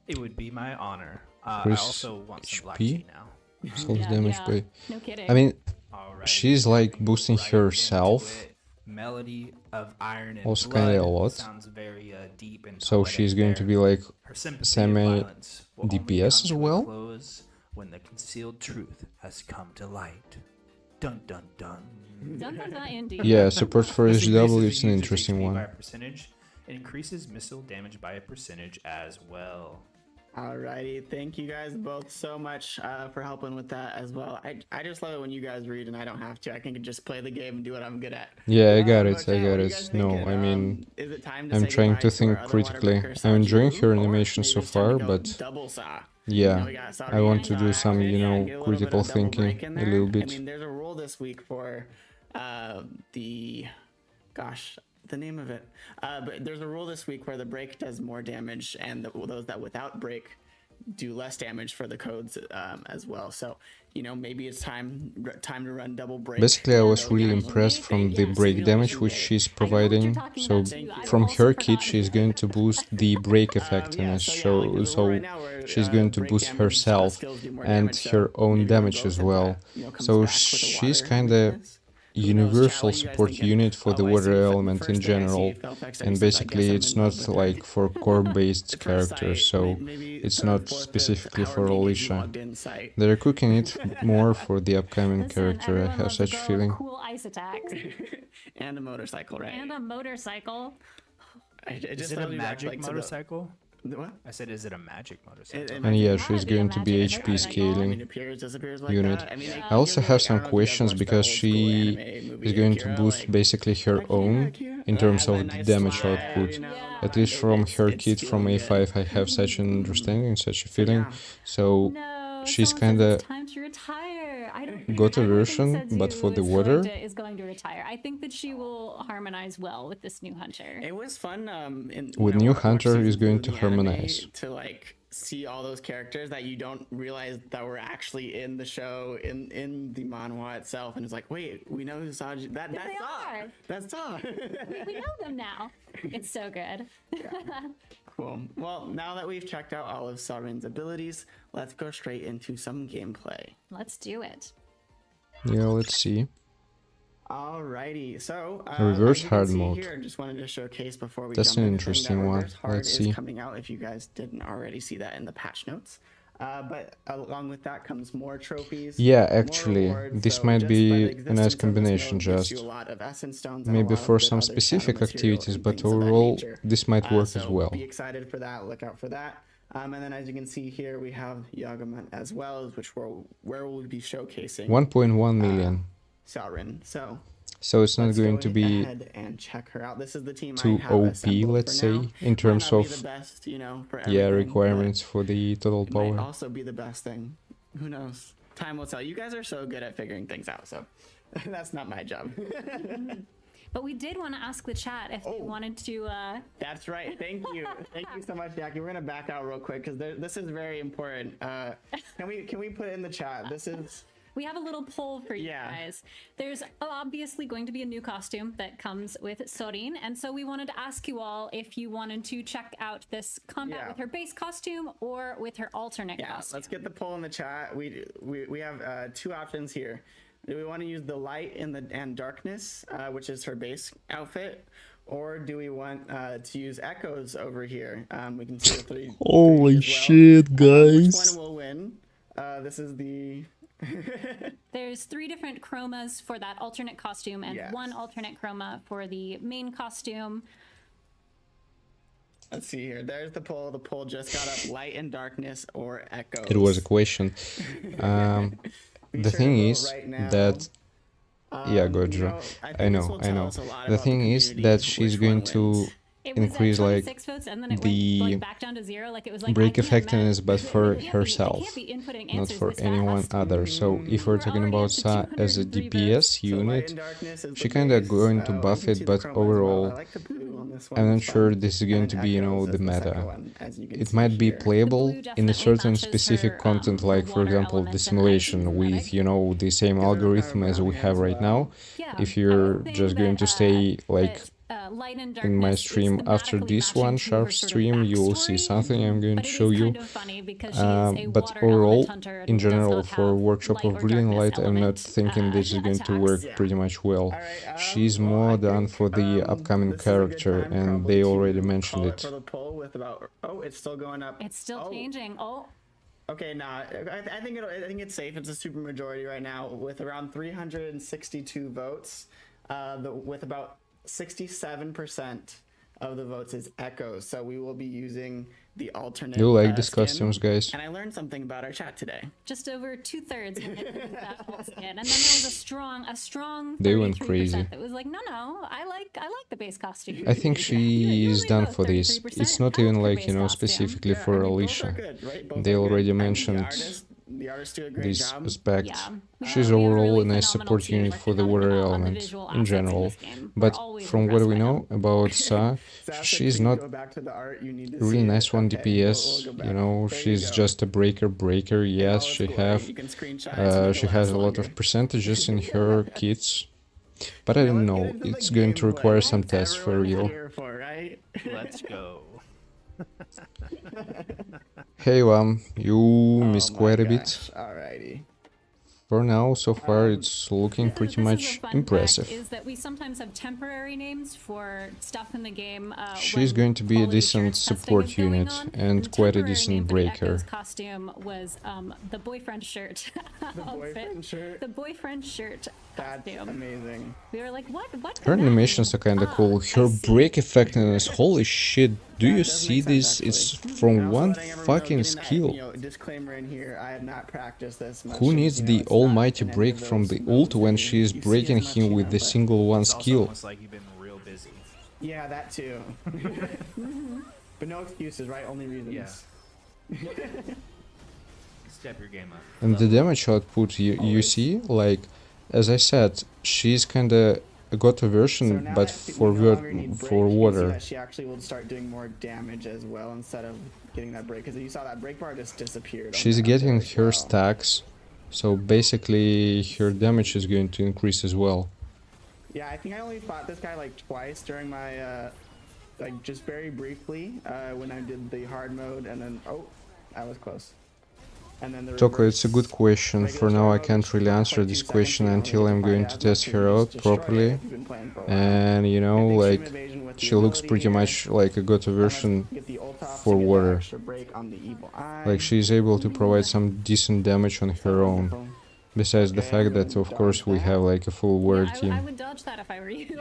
It would be my honor. I Increase also want some black HP? tea now. Self damage by. No kidding. I mean, Alright, she's like jumping boosting right into herself. it. Melody of Iron and Also Blood kinda a lot. sounds very deep and So poetic she's going to there. be like Her sympathy semi and violence will only DPS come as to a well? close when the concealed truth has come to light. Dun dun dun. Dun, dun, dun, indeed. Yeah, support for This SGW, increases it's the an user's interesting HP by one. a percentage. It increases missile damage by a percentage as well. Alrighty, thank you guys both so much for helping with that as well. I just love it when you guys read and I don't have to. I can just play the game and do what I'm good at. Yeah, I got But it, I yeah, got what are you it. guys No, thinking? I mean, is it time to I'm say trying goodbye to our think other water critically. breaker, I'm enjoying Saji her Blue, or animation maybe so it's time to far, go but double saw. yeah, we got I want to Saudi do and some, you Saudi, know, get a little bit critical of double thinking break in a there. little I bit. mean, there's a rule this week for the name of it. But there's a rule this week where the break does more damage, and those that without break do less damage for the codes as well. So, you know, maybe it's time to run double break. Basically, I was So, really yeah, impressed from the yeah, break damage simulation which day. she's I know what you're providing. talking So about too. I've from also her kit, forgotten. she's going to boost the break effectiveness. So, yeah, like, So right now we're, she's going to break boost damage, herself skills do more and damage, so her own maybe damage both as of well. that, you know, comes So back with the she's water kind of weakness. universal Chat, what you guys support thinking? unit for the Oh, I water see. element in First thing I general, see, Felpex, I and said, I guess basically I'm it's in love not with her. like for core-based First characters, site, so maybe it's third, not fourth, fifth, specifically however for many days you Alicia. logged in site. They're cooking it more for the upcoming Listen, character, I everyone have loves a such a girl feeling. with cool ice attacks And a motorcycle, right? and a motorcycle. It Is just it a tells you back, magic like, to the- motorcycle? What? I said, is it a magic motorcycle? And yeah, Gotta she's be a going to be magic HP motorcycle. I mean, scaling appears, disappears like unit. that. I mean, I also have some I don't know if you guys questions watched the because old school she anime movie is going to Akira, boost like, basically her own Akira in has terms that of the nice damage slide, output. you know, At least from it's her kit from feeling good. A5 I have such an understanding, such a feeling. yeah. So No, she's someone says kinda it's time to retire. I don't got a I don't version, think so but too, for the is water, is going to retire. I think that she will harmonize well with this new hunter. It was fun. With new hunter is going to harmonize. To like see all those characters that you don't realize that were actually in the show in the manhwa itself, and it's like, wait, we know who Saji. That's they are. That's Saw. We know them now. It's so good. Cool. Well, now that we've checked out all of SEORIN's abilities, let's go straight into some gameplay. Let's do it. yeah, let's see. Alrighty, so Reverse as you can hard see mode. Here, just wanted to showcase before we That's jump an into things that interesting one. Reverse Hard Let's is see. coming out if you guys didn't already see that in the patch notes. But along with that comes more trophies. Yeah, more actually, rewards, this so might just be by the a nice existence of this combination, mode gives just you a lot of essence stones and a maybe lot of for good some other channel specific material activities, and but things of that overall nature. this might work as So well. be excited for that. Look out for that. And then as you can see here, we have Yagaman as well, where we'll be showcasing 1.1 million. SEORIN. So it's not Let's going go to be ahead and check her out. This is the team I too have OP, assembled let's for now. say, in Might terms not be the of best, you know, for yeah everything, requirements for the total but it might power. also be the best thing. Who knows? Time will tell. You guys are so good at figuring things out, so that's not my job. But we did want to ask the chat if they wanted to. That's right. Thank you. Thank you so much, Jackie. We're gonna back out real quick because this is very important. Can we put it in the chat? This is. We have a little poll for you Yeah. guys. There's obviously going to be a new costume that comes with SEORIN, and so we wanted to ask you all if you wanted to check out this combat Yeah. with her base costume or with her alternate Yeah, costume. let's get the poll in the chat. We have two options here. Do we want to use the light and darkness, which is her base outfit, or do we want to use echoes over here? We can see the three. Holy as well. shit, Which guys! one will win? This is the. There's 3 different chromas for that alternate costume and Yes. 1 alternate chroma for the main costume. Let's see here. There's the poll. The poll just got up. Light and darkness or echoes. It was a question. Be The sure thing to vote is right now. that yeah, You Gojo. know, I think this know, will I tell know. us a lot The about thing is community, that she's which one going to wins. It was increase at like 26 votes, and then it the went like, back down to 0. Like it was like break I can't effectiveness, but for they can't herself, be inputting not answers for this anyone fast. other. So if we're We're talking already about up to Sa as a 203 DPS votes. So light unit, and darkness is she the kinda base. going to You buff can it, see the but chroma as well. overall, I like the blue on this one. I'm not It's sure fun. this is going And to be, you know, echoes the is second meta. one, as you can It see might be here. playable blue in a definitely certain matches specific her, content, her like for water example elements the and ice simulation and with, magnetic. you know, the same Give it a algorithm as we power have as right well. now. Yeah, If I you're would think just going to that, stay like light and in my darkness is stream after thematically this matching one to her sharp sort of stream, you will see backstory, something I'm going but to it show is you. kind of funny because she is a But water overall, element hunter and in does general, not for have Workshop light of or Brilliant darkness Light, I'm not element, thinking this is going to attacks. work Yeah. pretty much well. All right, She's well, more I done think, for the upcoming this is a good character, time and probably they to already mentioned call it. for the poll with about. Oh, it's still going up. It's still Oh, changing. Oh, Okay, nah. I think it's safe. It's a super majority right now with around 362 votes. With about 67% of the votes is echoes. So we will be using the alternate. Do you like these skin. costumes, guys? And I learned something about our chat today. just over 2/3 wanted to use that whole skin, and then there was a strong They went 33% crazy. that was like, no, I like the base costume. I think she You is only done vote for this. 33%. It's not I even like the like, you base know, costume. specifically Yeah, for I mean, both are Alicia. good, right? Both They are good. already I mean, mentioned the artists do a great this job. aspect. Yeah. She's We have overall really a nice phenomenal support team unit for the on water the element visual in assets general. this game. We're But always from what impressed we by know them. about Sa, Sasha, she's please not go back to the art. You need to really see nice it. one Okay, DPS. we'll go You back. know, There you she's go. just a breaker. In Yes, all she its glory. have. You can screenshot it to make She it has last a lot longer. of percentages in her kits, but I Now don't let's get know. into the It's going to gameplay. require some That's tests for everyone's real. here for, right? Let's go. Hey, you Oh missed my quite a bit. gosh. Alrighty. For now, so far, it's looking pretty This is much a fun impressive. fact, is that we sometimes have temporary names for stuff in the game. She's when going to be a quality decent assurance testing support is going unit on. and The quite a temporary decent name for the breaker. Echo's costume was the boyfriend shirt. The outfit. boyfriend shirt. The boyfriend shirt That's costume. amazing. We were like, what? What? Her could that animations mean? are kinda Ah, cool. I Her see. break effectiveness, holy shit. Do That you does see make sense, this? actually. It's from And also one letting everyone know, fucking getting that, skill. you know, disclaimer in here. I have not practiced this much. Who and, needs you know, the it's not almighty in any break of from those the modes ult that when you she is see as breaking much, him you with know, the but- single one It's also skill? almost like you've been real busy. Yeah, that too. But no excuses, right? Only reasons. Yeah. Step your game up. And the damage output you Always. see, like, as I said, she's kinda got a So version, now but that we for no longer need break, for you see water. that she actually will start doing more damage as well instead of getting that break. Because you saw that break bar just disappeared. on She's there getting as her well. stacks, so basically her damage is going to increase as well. Yeah, I think I only fought this guy like twice during my, like just very briefly, when I did the hard mode, and then that was close. And then the Toko, reverse it's a good question. regular For now, I mode, can't which really lasts, answer like, this 2 seconds, question so you don't until need I'm fight going as to much test and her you out just destroy it properly. if you've been playing for a while. And you know, Get the like, extreme evasion with the she looks ability pretty here, much like a good and let's version get the ult off for to get that water. extra break on the evil eye. Like, she's able to provide some decent damage on her own. Wonderful. Besides the Okay, fact I'm that, gonna of course, dodge we that. have like a full water Yeah, I team. would dodge that if I were you.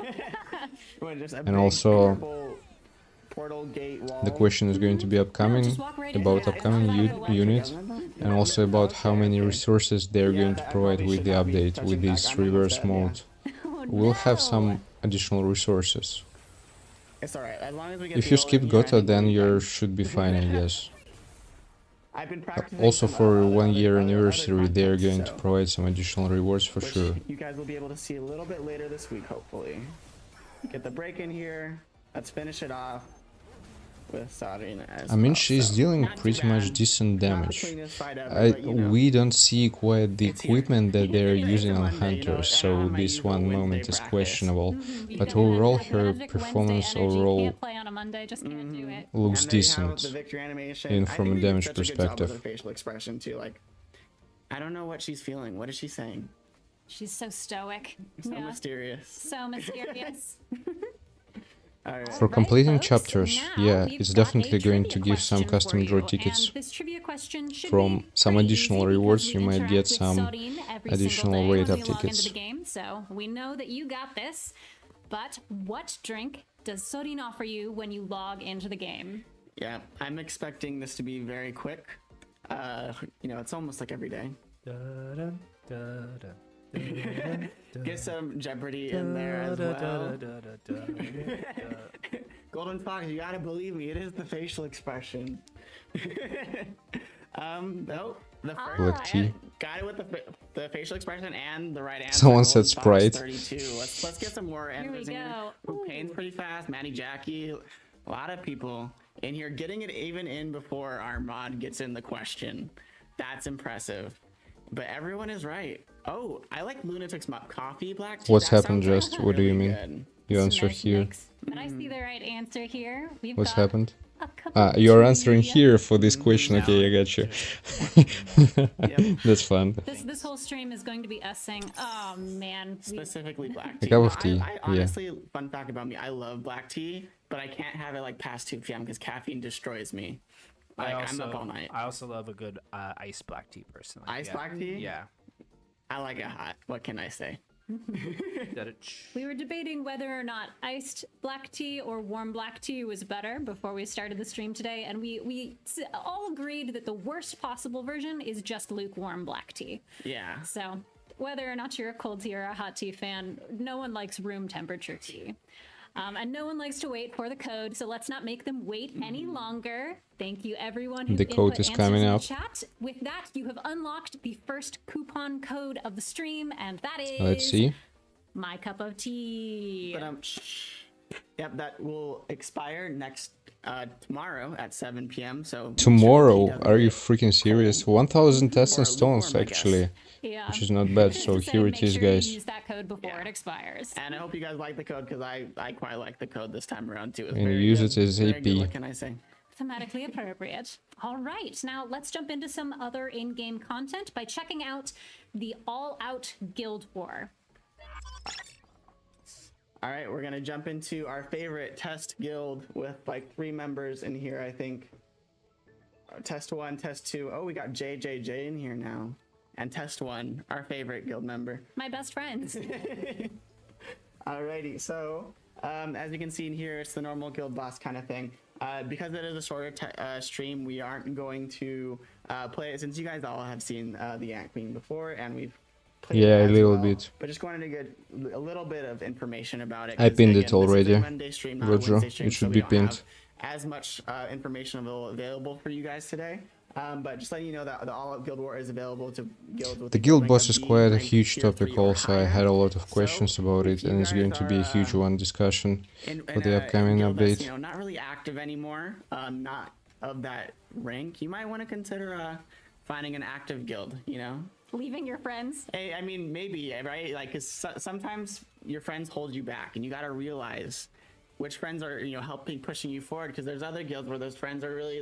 And also, portal gate wall. The question is going to be upcoming, just walk right in about there. upcoming It's not units, and also about how many resources they're Yeah, going to I provide probably with should the not be update, touching with back. this I'm almost reverse dead, yeah. mode. Oh, We'll have no. some additional resources. It's alright, as long as we get If the you ult in skip here, I Gota, think we'll then be you fine. should be fine, I guess. I've been practicing Also, some for other- 1 year other anniversary, they're contents, going to so- provide some additional rewards for which sure. you guys will be able to see a little bit later this week, hopefully. Get the break in here. Let's finish it off with SEORIN as I mean, well, she's so dealing not too pretty much bad. decent Not the damage. cleanest fight ever, but, you know, We don't see quite the it's here. equipment that they're It's a using on Monday, you know, hunters, and so on my this usual one Wednesday moment is practice. questionable. You But got overall, that her magic performance Wednesday energy. overall Can't play on a Monday, just can't do it. looks And there you have decent. the victory animation. in I from think a they did damage such a good job with perspective. her facial expression too. Like, I don't know what she's feeling. What is she saying? She's so stoic. So Yeah. mysterious. So mysterious. All right. For completing folks, chapters, now yeah, we've it's got a definitely going to trivia give some question custom for draw you, tickets. and this trivia question should From be some pretty additional easy rewards, because you we might interact get with some SEORIN every additional single day rate when up we log tickets. into the game, so we know that you got this. But what drink does SEORIN offer you when you log into the game? Yeah, I'm expecting this to be very quick. You know, it's almost like every day. Get some Jeopardy in there as well. Golden Fox, you gotta believe me, it is the facial expression. No, the first Black tea. got it with the facial expression and the right answer. Someone Golden said Fox Sprite. 32. Let's get some more Here we answers in here. go. Who Ooh. paints pretty fast? Manny Jackie, a lot of people in here getting it even in before our mod gets in the question. That's impressive. But everyone is right. Oh, I like Lunatic's coffee black tea. What's That happened, sounds Just? What do you really mean? good. You answer Nice here. mix. And I see the right answer here. We've What's got happened? a cup Ah, of you're tea. answering here for this question. Okay, I got you. That's fun. This whole stream is going to be us saying, "Oh man, we Specifically black A tea. cup of No, tea, I yeah. honestly, fun fact about me, I love black tea, but I can't have it like past 2 p.m. because caffeine destroys me. Like, I'm up all night. I also love a good iced black tea personally. Iced black tea? Yeah. I like it hot. What can I say? We were debating whether or not iced black tea or warm black tea was better before we started the stream today, and we all agreed that the worst possible version is just lukewarm black tea. Yeah. So whether or not you're a cold tea or a hot tea fan, no one likes room temperature tea. And no one likes to wait for the code, so let's not make them wait any longer. Thank you, everyone who The code input is answers coming in the up. chat. With that, you have unlocked the first coupon code of the stream, and that is Let's see. my cup of tea. But yep, that will expire next tomorrow at 7 p.m. So Tomorrow? Are you freaking serious? 1,000 tests Or and stones, lukewarm, I guess. actually. Yeah. Which is not bad, so Just here saying, it make is, sure guys. You use that code before Yeah. it expires. And I hope you guys like the code because I quite like the code this time around too. It's And very use good. it as Very AP. good, what can I say? thematically appropriate. All right, now let's jump into some other in-game content by checking out the all-out Guild War. All right, we're gonna jump into our favorite test guild with like 3 members in here, I think. Test 1, test 2. Oh, we got JJJ in here now. And test 1, our favorite guild member. My best friends. Alrighty, so as you can see in here, it's the normal guild boss kind of thing. Because it is a shorter stream, we aren't going to play it, since you guys all have seen the Ant Queen before, and we've played Yeah, it a as little well. bit. But just wanted to get a little bit of information about it. I 'cause, pinned again, it already. This is a Monday stream, not a Roger, Wednesday stream, it so should we be don't pinned. have as much information available for you guys today. But just letting you know that the All Out Guild War is available to guilds with The a guild rank boss of is B, quite a rank huge tier topic 3 or also. I higher. had a lot of So, questions about if it, you and it's going guys to be a are, huge one discussion in for the upcoming guild that's, update. not really active anymore, not of that rank, you might want to consider finding an active guild, Leaving your friends. Hey, I mean, maybe, right? Like, 'cause sometimes your friends hold you back, and you got to realize which friends are, helping, pushing you forward, because there's other guilds where those friends are really,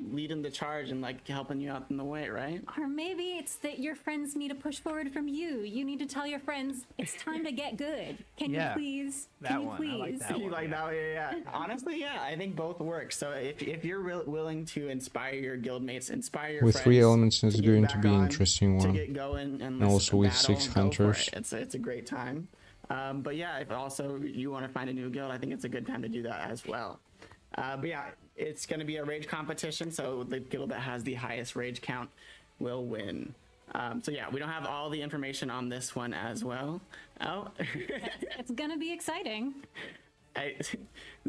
leading the charge and, like, helping you out in the way, right? Or maybe it's that your friends need a push forward from you. You need to tell your friends, it's time to get good. Can Yeah, you please? that Can you one. I please? like that You one. like that one? Yeah. Honestly, yeah, I think both work. So if you're willing to inspire your guildmates, inspire your With friends 3 elements, it's to get going to back be an on, interesting to one. get going, and also with battle, 6 go for hunters. it. It's a great time. But yeah, if also you want to find a new guild, I think it's a good time to do that as well. But yeah, it's going to be a rage competition, so the guild that has the highest rage count will win. So yeah, we don't have all the information on this one as well. Oh, It's gonna be exciting.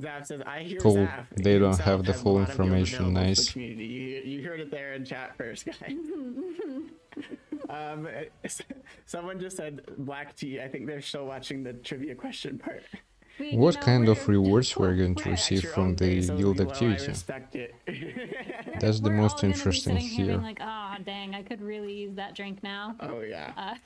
Zap says, I hear Cool. Zap. They don't himself have the has a full lot of guilds information. available for the Nice. community. You heard it there in chat first, guys. Someone just said black tea. I think they're still watching the trivia question part. What kind of rewards we're going to At receive your from own the pace, so, guild well, I activity? respect it. That's the We're most all gonna be interesting sitting here. here. Being like, oh dang, I could really use that drink now. Oh yeah.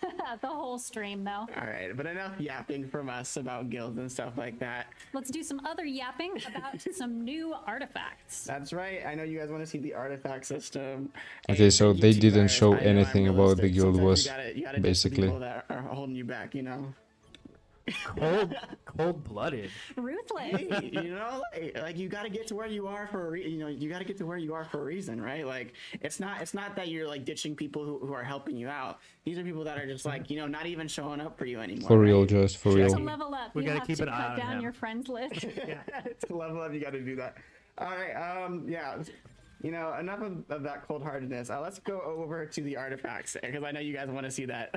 The whole stream though. All right, but enough yapping from us about guilds and stuff like that. Let's do some other yapping about some new artifacts. That's right. I know you guys want to see the artifact system. Okay, Hey, so you they two didn't guys, show I know I'm anything about the realistic. guild Sometimes boss, you gotta basically. people that are holding you back, Cold-blooded. Ruthless. Hey, like you got to get to where you are for you got to get to where you are for a reason, right? Like it's not that you're like ditching people who are helping you out. These are people that are just like not even showing up for you anymore. For real, right? just for To real. level up, We you gotta have keep to an eye cut on down him. your friends list. To level up, you got to do that. All right. Yeah. Enough of that cold-heartedness. Let's go over to the artifacts because I know you guys want to see that.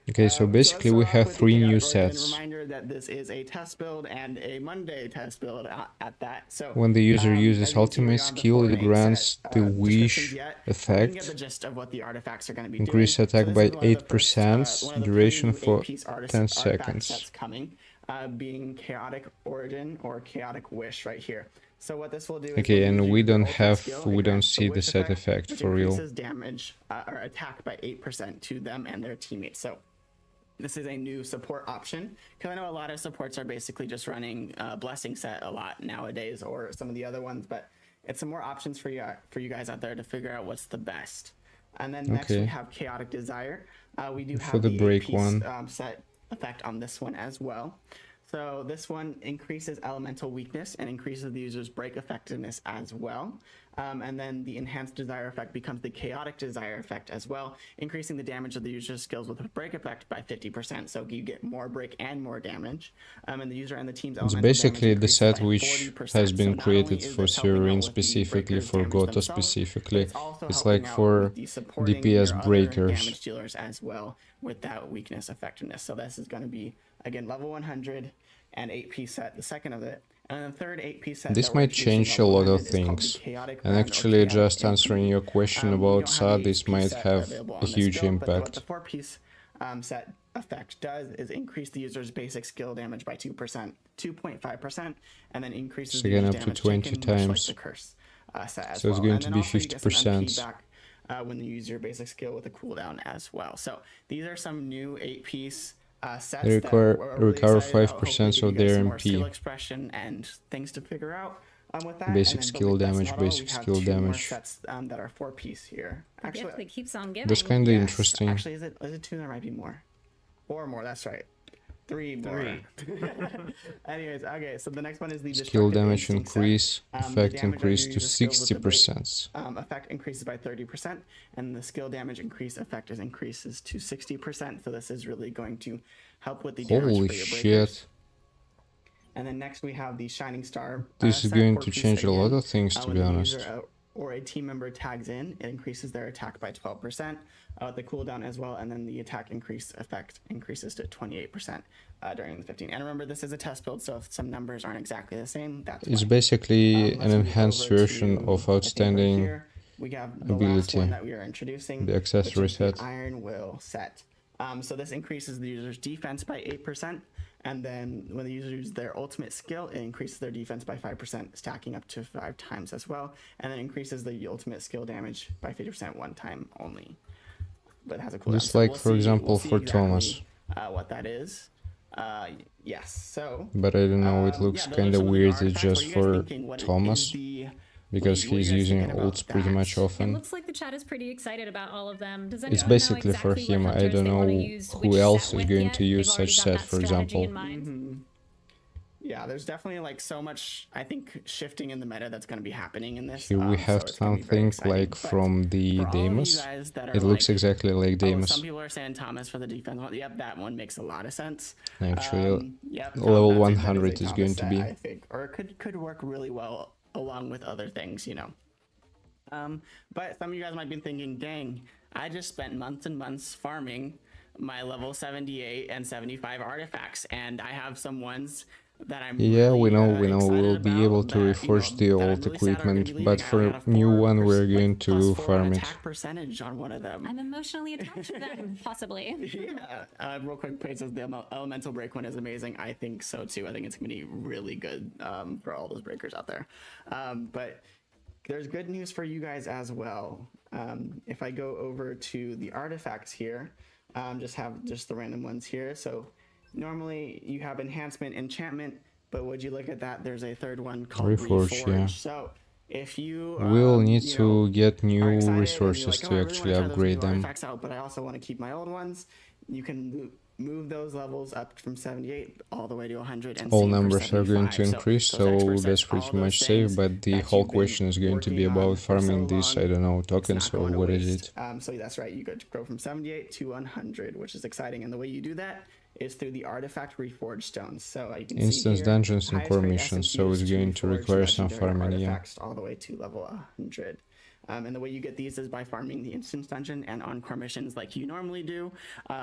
Okay, so basically we let's start have off with 3 the new categories, and sets. a reminder that this is a test build and a Monday test build at that. So When the user as uses you can see, we ultimate don't have the ll, full it rank grants set, the descriptions wish yet. You can get the effect, gist of what the artifacts are going to be increase doing. attack So by this is one of the first, 8%, one of the duration preview for eight-piece 10 artifact seconds. That's coming, being Chaotic Origin or Chaotic Wish right here. So what this will do is Okay, when and you we use your don't ultimate have, skill, we it don't grants see the wish set effect which for real. increases damage or attack by 8% to them and their teammates. So this is a new support option because I know a lot of supports are basically just running blessing set a lot nowadays or some of the other ones, but it's some more options for you guys out there to figure out what's the best. And then next we Okay. have Chaotic Desire. We do For have the the break eight-piece, one. set effect on this one as well. So this one increases elemental weakness and increases the user's break effectiveness as well. And then the enhanced desire effect becomes the chaotic desire effect as well, increasing the damage of the user's skills with a break effect by 50%. So you get more break and more damage. And the user and the team's It's elemental basically damage the increases set by which 40%. has So been not created only is for this helping out SEORIN with the specifically, breakers' for damage Goto themselves, specifically. but it's also It's helping like out for with the supporting DPS your other breakers. damage dealers as well with that weakness effectiveness. So this is going to be, again, level 100 and 8-piece set, the second of it. And then the third 8-piece set. This that we're might introducing change a level lot of 100 is called the things. Chaotic And Round or actually, Chaotic just Impede. answering your question We about don't have SAD, the this 8-piece might set have available a on this huge build, but what impact. the 4-piece set effect does is increase the user's basic skill damage by 2.5%, and then increases So the again, user's up to damage 20 taken, much like times. the curse set as So it's well. going And to then be also you get some MP 50%. back when you use your basic skill with a cooldown as well. So these are some new 8-piece sets They that we're really recover excited about. 5% Hopefully of give you guys their some more MP. skill expression and things to figure out. with that. Basic and then, skill but that's damage, not all. basic We have skill 2 more damage. sets that are 4-piece here. The Actually, gift that keeps on giving. That's kind of yes, interesting. Actually, is it 2? There might be more. 4 more. That's right. 3 more. 3. Anyways, okay. So the next one is the Skill destructive damage instinct set. increase, The effect damage on increase your to user skills with the break, 60%. effect increases by 30%, and the skill damage increase effect increases to 60%. So this is really going to help with the damage Holy for your breakers. shit. And then next we have the Shining Star. This is set going for to piece change a lot again. of things, to When be the honest. user or a team member tags in, it increases their attack by 12%, the cooldown as well, and then the attack increase effect increases to 28% during the 15. And remember, this is a test build, so if some numbers aren't exactly the same, that's It's fine. basically an Let's move enhanced over version to, of I think right outstanding here, we have the last ability, one that we are introducing, the accessory which is the set. Iron Will set. So this increases the user's defense by 8%, and then when the user uses their ultimate skill, it increases their defense by 5%, stacking up to 5 times as well, and then increases the ultimate skill damage by 50% one time only. But it has a cooldown. Just like, for example, for Thomas. What that is. Yes. So. But I don't know, it looks yeah, those are kind of some the weird it's artifacts. just What are you guys for thinking? What is Thomas, the- because what are you he's guys using thinking about ults pretty much that? It often. looks like the chat is pretty excited about all of them. Does It's anyone basically know for exactly him. what I hunters don't they wanna know use who which else set is with going yet? to use They've already such got set, that for strategy example. in mind. Yeah, there's definitely like so much, I think, shifting in the meta that's going to be happening in this. Here we so have it's gonna be very something exciting. like But from the for all of you Damus. guys that are It looks like, exactly like oh, Damus. some people are saying Thomas for the defense. Well, yep, that one makes a lot of sense. Actually, Yep, level that is 100 a is Thomas going to set, be. I think, or it could work really well along with other things, you know. But some of you guys might be thinking, dang, I just spent months and months farming my level 78 and 75 artifacts, and I have some ones that I'm Yeah, really, we know, excited we'll be about able to that, reforge the that I'm old really sad are gonna be equipment, leaving. but I for only got a new 4 one we're like, going to +4 farm it. attack percentage on one of them. I'm emotionally attached to them, possibly. Yeah. Real quick, Paige says the elemental break one is amazing. I think so too. I think it's gonna be really good for all those breakers out there. But there's good news for you guys as well. If I go over to the artifacts here, just the random ones here. So normally you have enhancement, enchantment, but would you look at that? There's a third one called Reforge, yeah. So if you We'll need you to get are new excited and you're resources like, to "Oh, I really actually wanna try those upgrade new them. artifacts out, but I also want to keep my old ones. You can move those levels up from 78 all the way to 100 and All same for numbers are going to 75. increase, those so expert that's sets, all pretty those much safe, things but the that whole you've been question is going to be working on about for so farming these, I long, don't know, it's tokens not or going to what is waste. it? So that's right, you could go from 78 to 100, which is exciting, and the way you do that is through the artifact reforged stones. So you can Instance see here, dungeons and highest core rate missions, essence so it's used going to reforge require some legendary farming, yeah. artifacts all the way to level 100. And the way you get these is by farming the instance dungeon and on-core missions like you normally do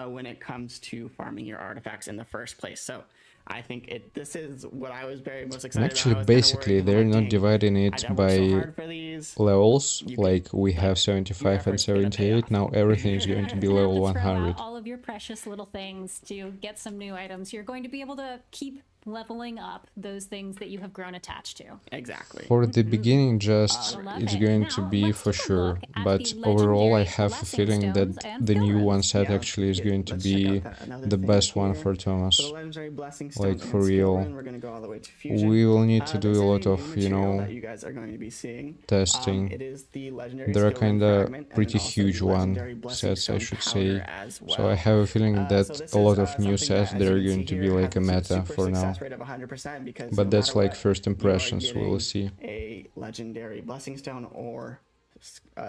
when it comes to farming your artifacts in the first place. So I think this is what I was very most excited Actually, about. I was kinda basically, worried, they're like, not dang, dividing I it worked so by hard for these. levels, You can, like we have your 75 and effort's gonna pay 78, off. now everything is going to be You're gonna have level to throw out 100. all of your precious little things to get some new items. You're going to be able to keep leveling up those things that you have grown attached to. Exactly. For the beginning, just Love it's it. going to Now, be let's for take a sure, look at but the overall I legendary have a blessing feeling that stones and the new skill one runes. set Yeah, actually is going to let's check be out another the thing best one here. for Thomas. So the legendary blessing stone Like, and for skill real. rune, we're gonna go all the way to fusion. We will need to do This a is lot new of, you material know, that you guys are going to be seeing. testing. It is the legendary There are skill rune kinda fragment, and pretty then also huge the one legendary blessing sets, I stone should powder say. as So I well. have a feeling that So this a is, lot of new something sets that, as they're you can going see to be here, like a has meta super for now. success rate of 100% because But no that's matter like what, first you are impressions, we'll getting see. a legendary blessing stone or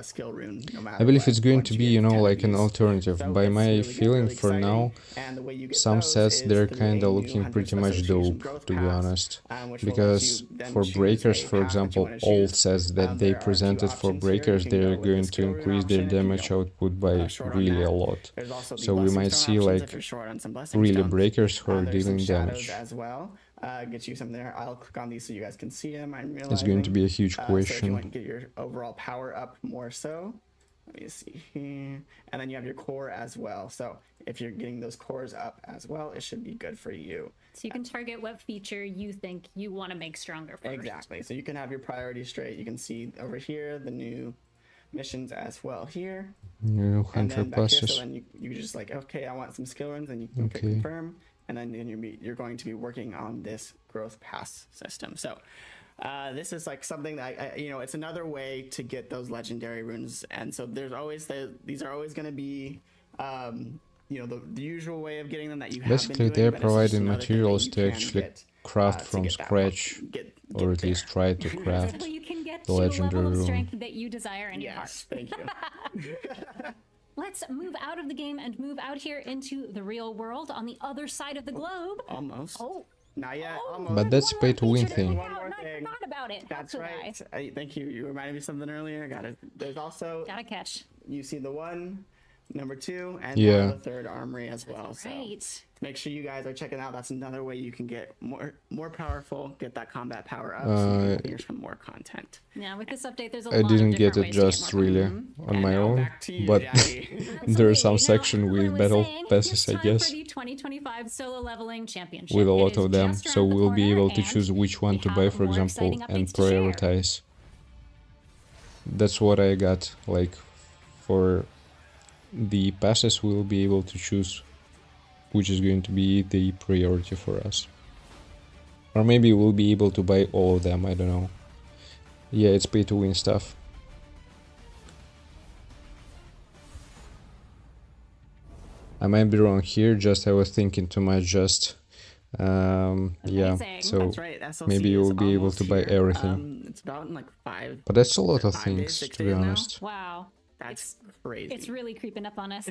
skill rune, no matter I believe what, it's going once to you be, get you know, 10 of like an these. alternative. So By it's my really good, feeling really for exciting. now, And the way you get some those sets is they're through kind a of new looking 100 pretty much special fusion dope, growth to be path, honest. which will let Because you then for choose breakers, a for path that you example, wanna old choose. sets that they There are two presented for options here. breakers, You can go they're with the going to skill rune increase their option if you damage don't, output by short on really that. a lot. There's also the So we blessing might stone see options like if you're short on some blessing really stones. breakers who are There's some dealing shadows damage. as well. Get you some there. I'll click on these so you guys can see them. I'm realizing. It's going to be a huge So if you question. want to get your overall power up more so, let me see here. And then you have your core as well. So if you're getting those cores up as well, it should be good for you. So you can target what feature you think you want to make stronger first. Exactly. So you can have your priorities straight. You can see over here the new missions as well here. New And hunter then back here, so classes. then you just like, okay, I want some skill runes, and you can click Okay. confirm, and then you're going to be working on this growth pass system. So this is like something that it's another way to get those legendary runes, and so there's always these are always going to be the usual way of getting them that you have Basically, been doing, they're but it's just providing another thing that materials you to can actually get, craft to from get that scratch, get or at there. least try to craft Basically, you can get the to a legendary level of rune. strength that you desire in your heart. Yes, thank you. Let's move out of the game and move out here into the real world on the other side of the globe. Almost. Oh, Not yet. oh, Almost. But that's one pay more to win feature to thing. check One out, more and I thing. forgot about it. That's How could right. Thank you. You reminded me of something earlier. Got it. There's also Gotta catch. you see the 1, number 2, and Yeah. now the 3rd armory as well. So Right. make sure you guys are checking out. That's another way you can get more powerful, get that combat power up, so you can hear some more content. Now, with this update, there's a I lot didn't of get different it ways to get just more really Mm-hmm. on And my now own, back to you, but Daddy. there are some Absolutely. section Now, with like I was battle saying, passes, it's I time guess, for the 2025 solo leveling championship. with a It lot is of them, just so around the we'll be corner, able to and choose which one we to buy, have for more example, exciting and updates to share. prioritize. That's what I got. Like, for the passes, we'll be able to choose which is going to be the priority for us. Or maybe we'll be able to buy all of them, I don't know. Yeah, it's pay to win stuff. I might be wrong here, just I was thinking too much, just yeah, Amazing. so That's right. SLC maybe is you'll be able almost to buy here. everything. It's about in like 5. But that's a lot of 5 days, things, 6 to be days now. honest. Wow. That's crazy. It's really creeping up on us.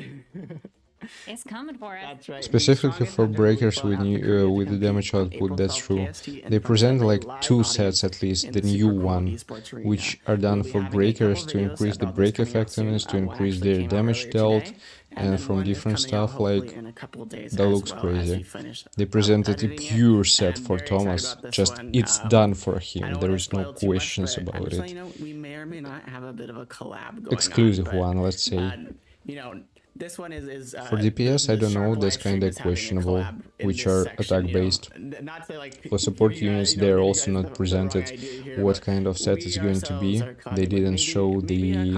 It's coming for us. That's right. Specifically for breakers with the damage output, that's true. They present like 2 sets at least, the new one, which are done for breakers to increase the break effectiveness, to increase their damage dealt, and from different stuff, like, that looks crazy. They presented a pure set for Thomas, just it's done for him, there is no questions about it. We may or may not have a bit of a collab going Exclusive on, but, one, let's say. This one is For DPS, I don't know, that's kinda questionable, which are attack based. For support units, they're also not presented what kind of set it's going to be. They didn't show the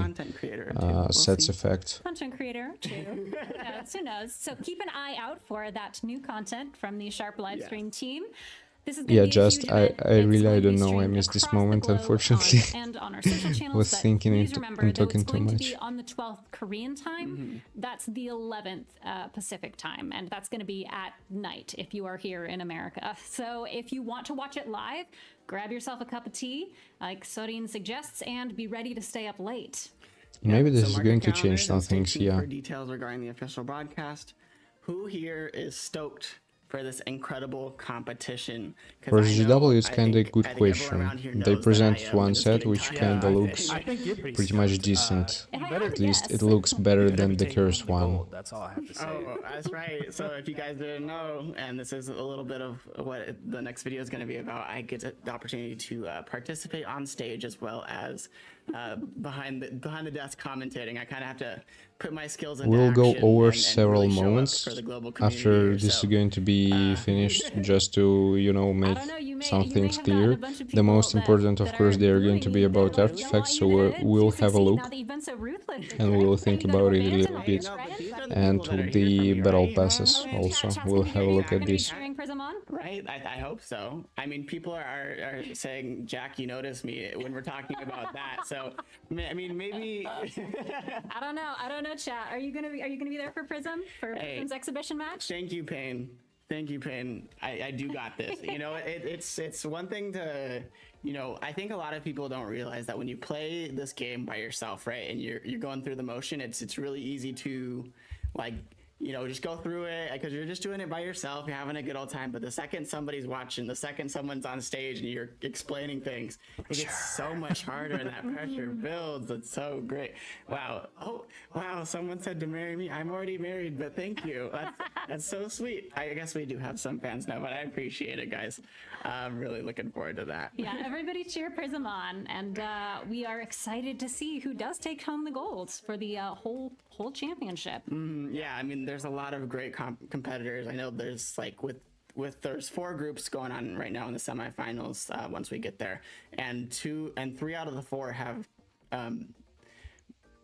sets effect. Content creator, too. Who knows? So keep an eye out for that new content from the Sharp livestream team. This is Yeah, be a just huge I event. It's really going I to be don't know. I streamed missed this across the moment, globe unfortunately. and on our social channels. Was but thinking please and remember, and though talking it's too going to much. be on the 12th Korean time. That's the 11th Pacific time, and that's going to be at night if you are here in America. So if you want to watch it live, grab yourself a cup of tea, like SEORIN suggests, and be ready to stay up late. Maybe this So is mark going your to change calendars some and stay things, tuned yeah. For details regarding the official broadcast. Who here is stoked for this incredible competition? 'Cause For I know- GW, it's I kind of a think- good I think everyone around question. here They knows that I present am one just set getting which tired kind of of looks I think you're pretty much stoked. decent. If I better had At to least guess, it looks better than the Take cursed home the one. gold, that's all I have to say. Oh, that's right. So if you guys didn't know, and this is a little bit of what the next video is going to be about, I get the opportunity to participate on stage as well as behind the desk commentating. I kind of have to put my skills into We'll go action over and several really show up moments for the global community after here. this is So, going to be finished, just to, you know, make don't know, you may- some you may things have gotten clear. a bunch of The most people important, of that course, are they are going to be booing you. about They're like, artifacts, "You know so what, you did we'll to have a succeed. look. Now that you've been so ruthless, And we'll now think you gotta about it a abandon little all bit. your but friends. these are the And people that are the here from me, battle right? passes Oh, also. chat's We'll gonna have a be look gonna at be this. cheering Prism on? Right? I hope so. I mean, people are saying, Jack, you notice me when we're talking about that. So, I mean, maybe. I don't know, chat. Are you gonna be there for Prism for Hey. Prism's exhibition match? Thank you, Payne. Thank you, Payne. I do got this. You know, it's one thing to, you know, I think a lot of people don't realize that when you play this game by yourself, right, and you're going through the motion, it's really easy to, like, you know, just go through it because you're just doing it by yourself. You're having a good old time. But the second somebody's watching, the second someone's on stage and you're explaining things, it gets so much harder and that pressure builds. It's so great. Wow. Oh, wow. Someone said to marry me. I'm already married, but thank you. That's so sweet. I guess we do have some fans now, but I appreciate it, guys. I'm really looking forward to that. Yeah, everybody cheer Prism on, and we are excited to see who does take home the gold for the whole championship. Yeah, I mean, there's a lot of great competitors. I know there's like there's 4 groups going on right now in the semifinals. Once we get there, and 3 out of the 4 have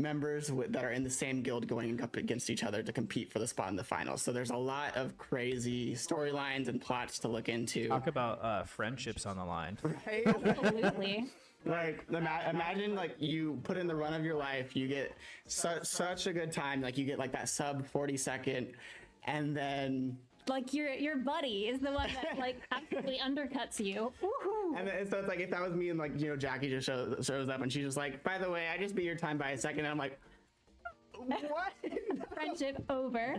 members that are in the same guild going up against each other to compete for the spot in the finals. So there's a lot of crazy storylines and plots to look into. Talk about friendships on the line. Right? Absolutely. Like imagine like you put in the run of your life, you get such a good time, like you get like that sub 40-second, and then Like your buddy is the one that like absolutely undercuts you. Woohoo. and then, so it's like if that was me and like Jackie just shows up and she's just like, by the way, I just beat your time by a second, and I'm like, what? Friendship over.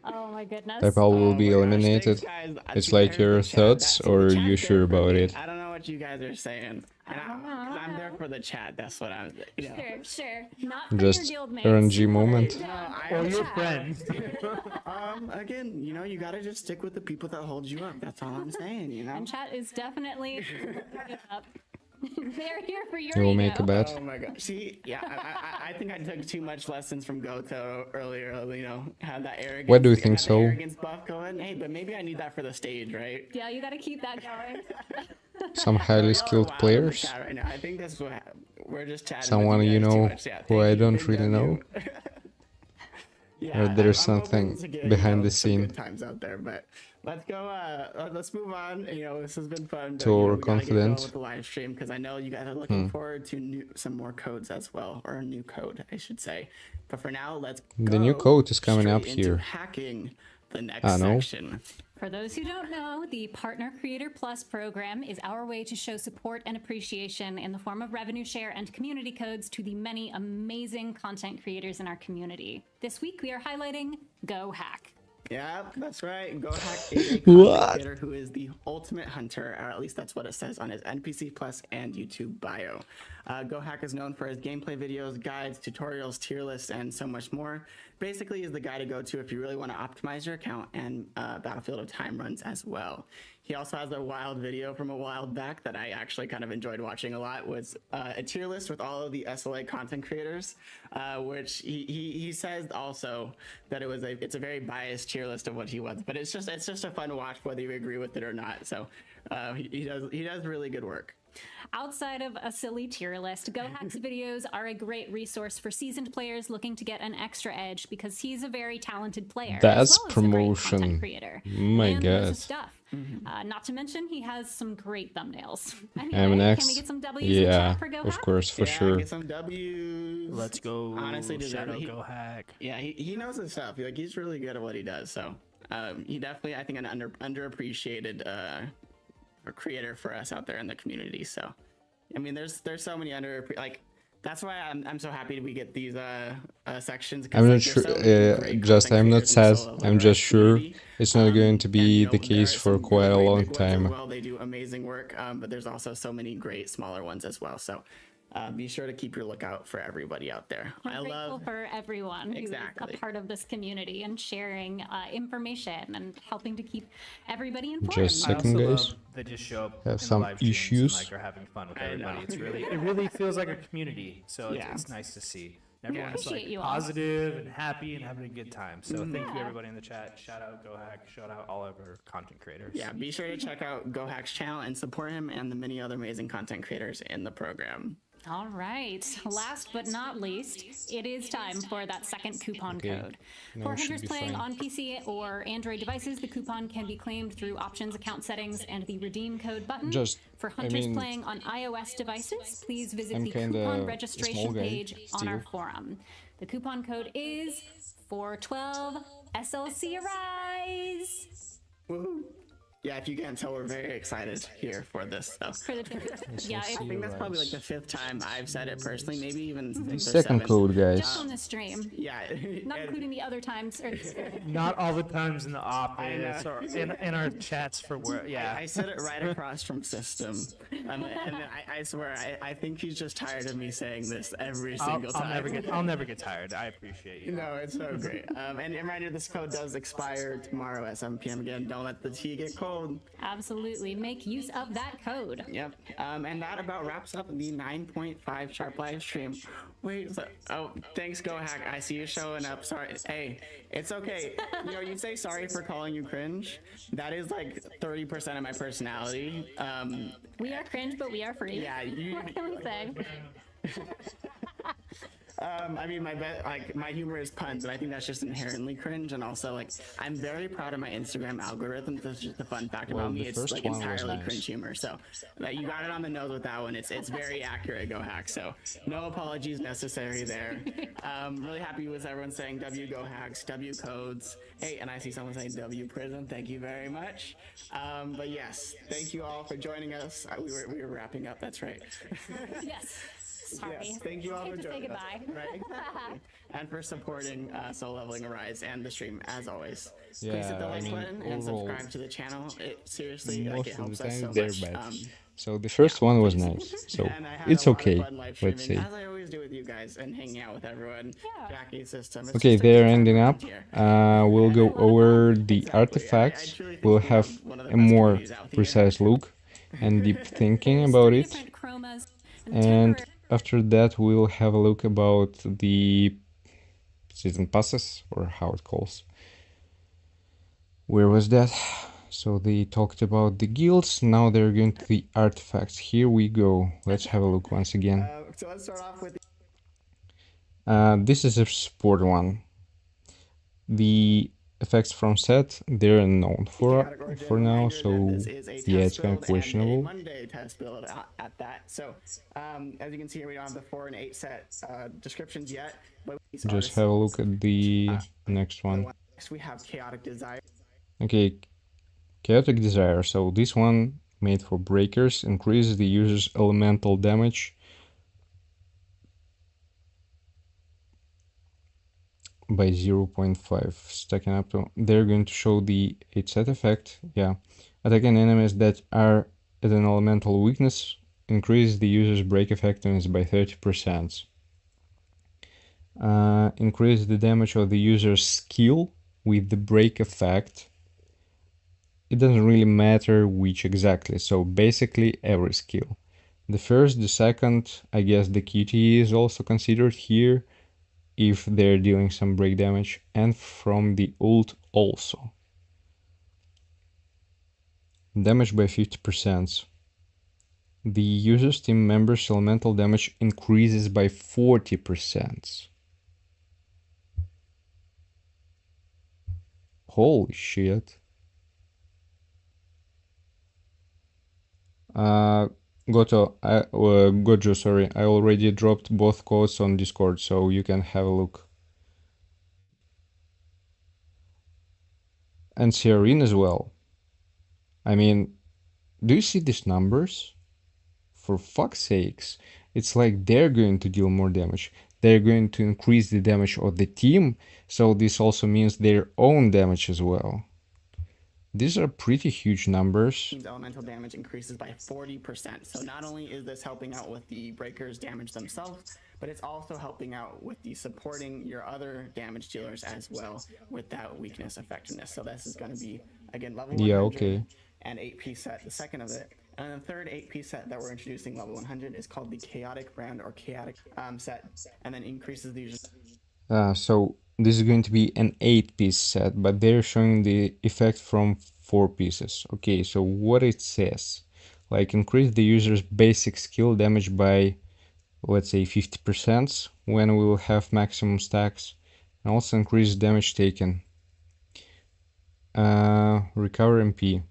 Oh my goodness. Type L will be my gosh, eliminated. thanks, guys. It's See, like there's your the chat. thoughts, That's- or the are chat's you there sure for about me. it? I don't know what you guys are saying. And I'm there for the chat. That's what I'm. Sure. Not for Just your guild mates. RNG moment. No, Or your chat. friends. Again, you gotta just stick with the people that hold you up. That's all I'm saying. And chat is definitely up. They're here for your You will ego. make a bet. Oh my god. See, yeah, I think I took too much lessons from Goto earlier. Had that arrogance. Why do you think had the so? Arrogance buff going. Hey, but maybe I need that for the stage, right? Yeah, you gotta keep that going. Some highly skilled Wow, players. chat right now. I think that's what we're just chatting. with Someone you you guys too know much. Yeah, who thank I you, don't big really W. know. Yeah, Or there's I'm hoping something to get, behind the some scene. good times out there, but let's go. Let's move on. This has been fun. To we gotta get overconfident. going with the live stream because I know you guys are looking forward to some more codes as well, or a new code, I should say. But for now, let's go The new code is coming up straight into here. hacking the next I know. section. For those who don't know, the Partner Creator Plus program is our way to show support and appreciation in the form of revenue share and community codes to the many amazing content creators in our community. This week we are highlighting Go Hack. Yeah, that's right. Go Hack is a What? content creator who is the ultimate hunter, or at least that's what it says on his NPC Plus and YouTube bio. Go Hack is known for his gameplay videos, guides, tutorials, tier lists, and so much more. Basically, is the guy to go to if you really want to optimize your account and Battlefield of Time runs as well. He also has a wild video from a while back that I actually kind of enjoyed watching a lot. Was a tier list with all of the SLA content creators, which he says also that it's a very biased tier list of what he wants, but it's just a fun watch whether you agree with it or not. So he does really good work. Outside of a silly tier list, Go Hack's videos are a great resource for seasoned players looking to get an extra edge because he's a very talented player. That's as well as a great promotion. content creator. My and loads of God. stuff. Not to mention, he has some great thumbnails. I'm Anyway, next. can we get some W's in the Yeah, chat for Go of Hack? course, for Yeah, sure. Get some W's. Let's go. Honestly, deserve Shadow it. Go Hack. Yeah, he knows his stuff. He's really good at what he does. So he definitely, I think, an underappreciated creator for us out there in the community. So I mean, there's so many that's why I'm so happy we get these sections. 'Cause, I'm not there's sure. so many great Just content I'm not creators and sad. solo I'm players just in the sure community. it's not going to And, be there the are case for some quite a really long big ones time. as well. They do amazing work, but there's also so many great smaller ones as well. So be sure to keep your lookout for everybody out there. We're I grateful love. for everyone who's Exactly. a part of this community and sharing information and helping to keep everybody informed. Just I second, also guys. love they just show up Have in some the live streams issues. and, like, are having fun with I know. everybody. It really feels like a community. So Yeah. it's nice to see. Everyone's Appreciate like you all. positive and happy and having a good time. So thank you Yeah. everybody in the chat. Shout out Go Hack. Shout out all of our content creators. Yeah, be sure to check out Go Hack's channel and support him and the many other amazing content creators in the program. All right. Last but not least, it is time for that second coupon Okay. code. Now For we should hunters be playing fine. on PC or Android devices, the coupon can be claimed through options, account settings, and the redeem code button. Just- For I hunters mean, playing on iOS devices, please visit I'm the kinda coupon a small registration guy page on our still. forum. The coupon code is 412 SLC Arise. Woohoo! Yeah, if you can't tell, we're very excited here for this stuff. For the yeah, see I it, think that's probably like the 5th time I've said it personally, maybe even 6th or Second 7th. code, guys. just on the stream, Yeah, not and- including the other times. Or, Not all the times in the office know. or in our chats for work. Yeah. I said it right across from System, and I swear I think he's just tired of me saying this every single time. I'll never get tired. I appreciate you. No, it's so great. And a reminder, this code does expire tomorrow at 7 p.m. Again, don't let the tea get cold. Absolutely. Make use of that code. Yep. And that about wraps up the 9.5 sharp live stream. Wait, thanks, Go Hack. I see you showing up. Sorry. Hey, it's okay. You say sorry for calling you cringe. That is like 30% of my personality. We are cringe, but we are free. Yeah, you. What can we say? I mean, my humor is puns, and I think that's just inherently cringe. And also, like, I'm very proud of my Instagram algorithm. That's just a fun fact Well, about me. the It's first like one was entirely nice. cringe humor. So you got it on the nose with that one. It's very accurate, Go Hack. So no apologies necessary there. Really happy with everyone saying W Go Hacks, W Codes. Hey, and I see someone saying W Prism. Thank you very much. But yes, thank you all for joining us. We were wrapping up. That's right. Yes. Sorry. Yes, thank you all I for have to say joining us. goodbye. Right, exactly. And for supporting Soul Leveling Arise and the stream as always. Please hit Yeah, the I like mean, button and overall, subscribe to the channel. It seriously most it of the helps us time so they're much. bad. So the first one was please. nice. So And I had it's a lot okay, of fun live let's streaming, say. as I always do with you guys and hanging out with everyone. Yeah. Jackie's system. It's Okay, just a they're good time ending around up. here. We'll go a lot of over fun. the Exactly. And I artifacts. truly think We'll we have one of the a best more communities out here. precise look and deep thinking There's about 3 it. different chromas And temporary. after that, we'll have a look about the season passes, or how it calls. Where was that? So they talked about the guilds. Now they're going to the artifacts. Here we go. Let's have a look once again. So let's start off with This is a support one. The effects from set, they're unknown for now, reminder so that this is a yeah, test it's kind of build and a questionable. Monday test build at that. So as you can see here, we don't have the 4 and 8 set descriptions yet. But these Just artists- have a look at the next one. Next we have Chaotic Desire. Okay, Chaotic Desire. So this one, made for breakers, increases the user's elemental damage by 0.5, stacking up to... They're going to show the 8 set effect. Yeah, attacking enemies that are at an elemental weakness increases the user's break effectiveness by 30%. Increase the damage of the user's skill with the break effect. It doesn't really matter which exactly, so basically every skill. The first, the second, I guess the QTE is also considered here if they're dealing some break damage, and from the ult also. Damage by 50%. The user's team members' elemental damage increases by 40%. Holy shit. Gojo, sorry, I already dropped both codes on Discord, so you can have a look. And SEORIN as well. I mean, do you see these numbers? For fuck's sakes, it's like they're going to deal more damage. They're going to increase the damage of the team, so this also means their own damage as well. These are pretty huge numbers. Team's elemental damage increases by 40%. So not only is this helping out with the breakers damage themselves, but it's also helping out with the supporting your other damage dealers as well with that weakness effectiveness. So this is going to be, again, level 100 okay. and 8-piece set, the second of it. And then the third 8-piece set that we're introducing, level 100, is called the Chaotic Brand or Chaotic set, and then increases the user's... So this is going to be an 8-piece set, but they're showing the effect from 4 pieces. Okay, so what it says, like increase the user's basic skill damage by, let's say, 50% when we will have maximum stacks, and also increase damage taken. Recover MP.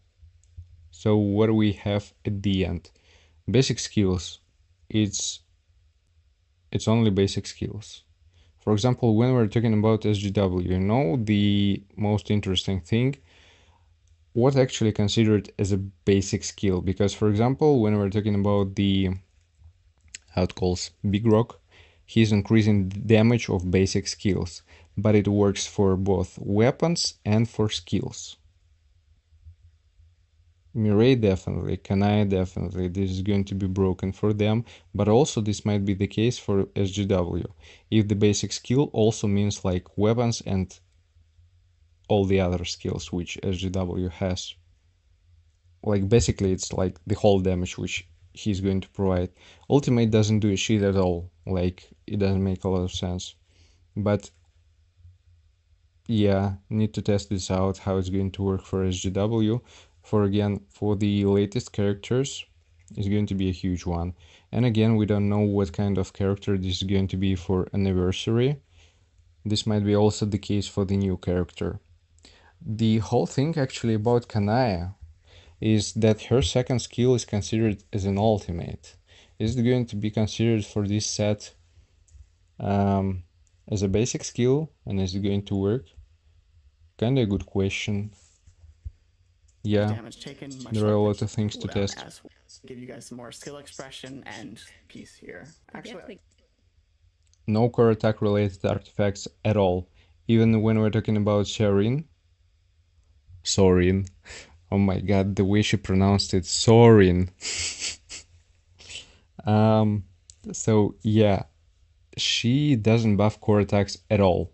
So what do we have at the end? Basic skills. It's only basic skills. For example, when we're talking about SGW, you know, the most interesting thing, what's actually considered as a basic skill? Because, for example, when we're talking about the, how it calls, Big Rock, he's increasing the damage of basic skills, but it works for both weapons and for skills. Mirai definitely, Kanai definitely, this is going to be broken for them, but also this might be the case for SGW, if the basic skill also means like weapons and all the other skills which SGW has. Like basically it's like the whole damage which he's going to provide. Ultimate doesn't do a shit at all, like it doesn't make a lot of sense. But yeah, need to test this out, how it's going to work for SGW. For the latest characters, is going to be a huge one. And again, we don't know what kind of character this is going to be for anniversary. This might be also the case for the new character. The whole thing actually about Kanaya is that her second skill is considered as an ultimate. Is it going to be considered for this set as a basic skill, and is it going to work? Kinda a good question. Yeah, damage taken, much there are a like lot the of things to cooldown test. as well. Give you guys some more skill expression and peace here. Actually, No core attack related artifacts at all. Even when we're talking about SEORIN. SEORIN. Oh my god, the way she pronounced it, SEORIN. So yeah, she doesn't buff core attacks at all.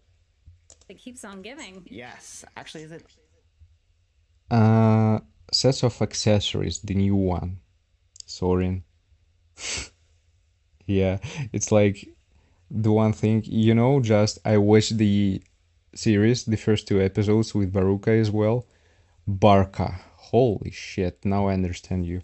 It keeps on giving. yes. Actually, is it? Sets of accessories, the new one. SEORIN. Yeah, it's like the one thing, you know, just I watched the series, the first 2 episodes with Baruka as well. Barca. Holy shit, now I understand you.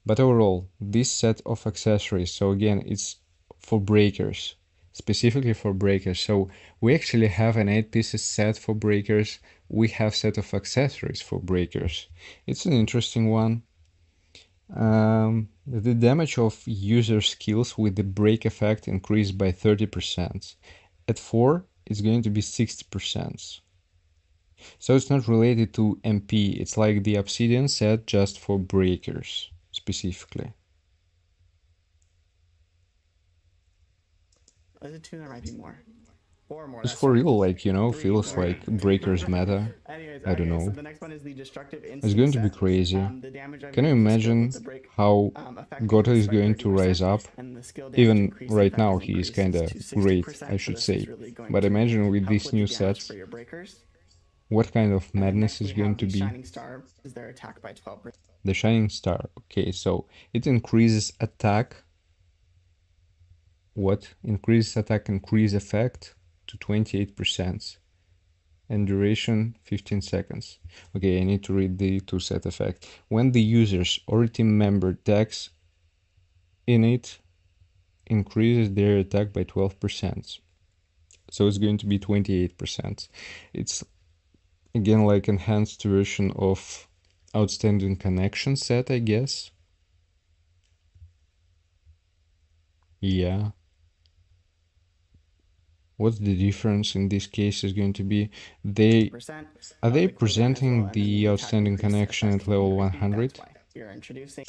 But overall, this set of accessories, so again, it's for breakers, specifically for breakers. So we actually have an 8 pieces set for breakers. We have set of accessories for breakers. It's an interesting one. The damage of user skills with the break effect increased by 30%. At 4, it's going to be 60%. So it's not related to MP, it's like the Obsidian set just for breakers, specifically. Is it 2? There might be more. Or more. It's That's for right. real, like, you know, 3, feels 4. like breakers meta. Anyways, I don't okay, so know. the next one is the destructive It's instinct going to be set. crazy. The damage Can you of skills imagine with the break, how effect Goto is increased by going to 30%, rise up? and the skill damage Even increase right effect now is he is increased kinda to great, 60%, I so should this say. is really going But to imagine with help these with new the damage sets, for your breakers. what kind of And then madness next is we going have to the be. Shining Star is their attack by 12%. The Shining Star. Okay, so it increases attack. What? Increases attack increase effect to 28%. And duration 15 seconds. Okay, I need to read the 2 set effect. When the user's or team member tags in it, increases their attack by 12%. So it's going to be 28%. It's again like enhanced version of Outstanding Connection set, I guess. Yeah. What's the difference in this case is going to be are they presenting the Outstanding Connection at level 100? You're introducing.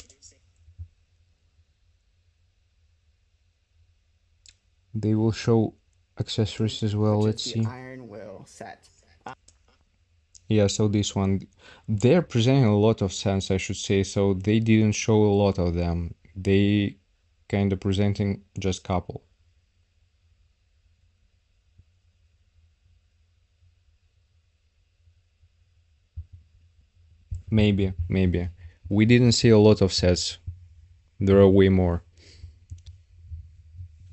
They will show accessories as well. Let's see. Iron Will set. Yeah, so this one, they're presenting a lot of sets, I should say, so they didn't show a lot of them. They kind of presenting just couple. Maybe. We didn't see a lot of sets. There are way more.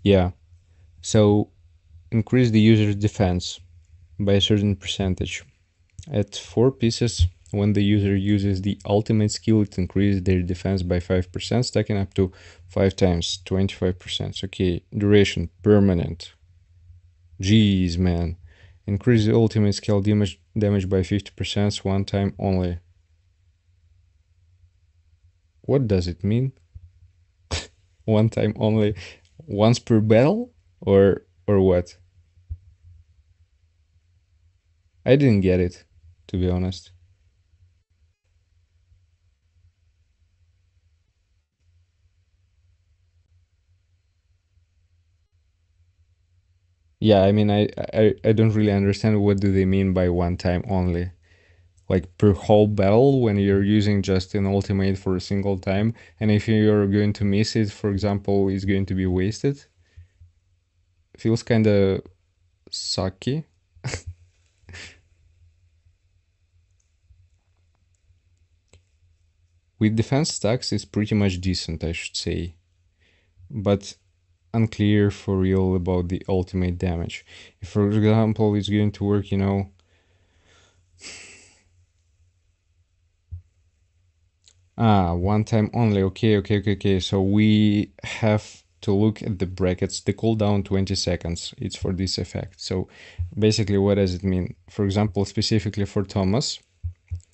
Yeah. So increase the user's defense by a certain percentage. At 4 pieces, when the user uses the ultimate skill, it increases their defense by 5%, stacking up to 5 times, 25%. Okay, duration, permanent. Jeez, man. Increase the ultimate skill damage by 50% one time only. What does it mean? One time only, once per battle, or what? I didn't get it, to be honest. Yeah, I mean, I don't really understand what do they mean by one time only. Like per whole battle when you're using just an ultimate for a single time, and if you're going to miss it, for example, it's going to be wasted. Feels kinda sucky. With defense stacks, it's pretty much decent, I should say. But unclear for real about the ultimate damage. If, for example, it's going to work, you know, Ah, one time only. Okay. So we have to look at the brackets. The cooldown 20 seconds. It's for this effect. So basically, what does it mean? For example, specifically for Thomas,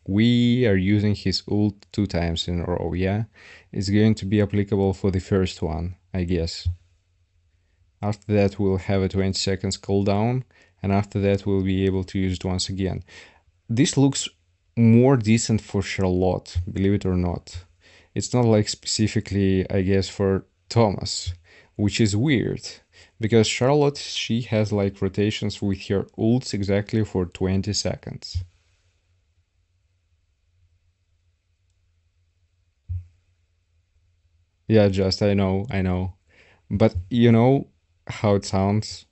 we are using his ult 2 times in a row, yeah? It's going to be applicable for the first one, I guess. After that, we'll have a 20 seconds cooldown, and after that, we'll be able to use it once again. This looks more decent for Charlotte, believe it or not. It's not like specifically, I guess, for Thomas, which is weird, because Charlotte, she has like rotations with her ults exactly for 20 seconds. Yeah, just, I know. But you know how it sounds?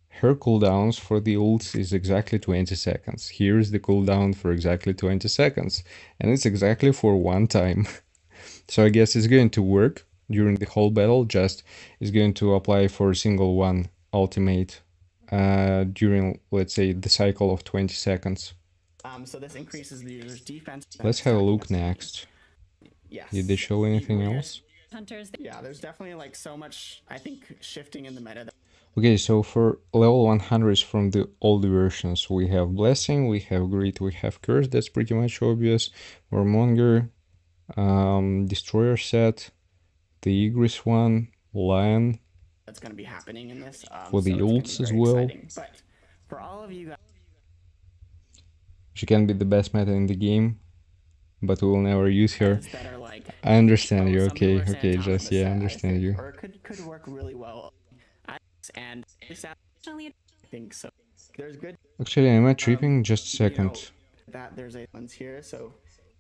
Her cooldowns for the ults is exactly 20 seconds. Here's the cooldown for exactly 20 seconds. And it's exactly for one time. So I guess it's going to work during the whole battle, just it's going to apply for a single one ultimate during, let's say, the cycle of 20 seconds. So this increases the user's defense. Let's have a look next. Yes. Did they show anything else? Hunters. Yeah, there's definitely like so much, I think, shifting in the meta. Okay, so for level 100s from the old versions, we have Blessing, we have Greed, we have Curse, that's pretty much obvious. Warmonger, Destroyer set, the Igris one, Lion. That's going to be happening in this. For the ults as well. But for all of you guys, She can be the best meta in the game, but we will never use her. that are like, I understand you, some people okay, are saying okay, Thomas just, yeah, I set, understand think, you. Or it could work really well. And I think so. There's good. Actually, am I tripping? Just a second. That there's a ones here, so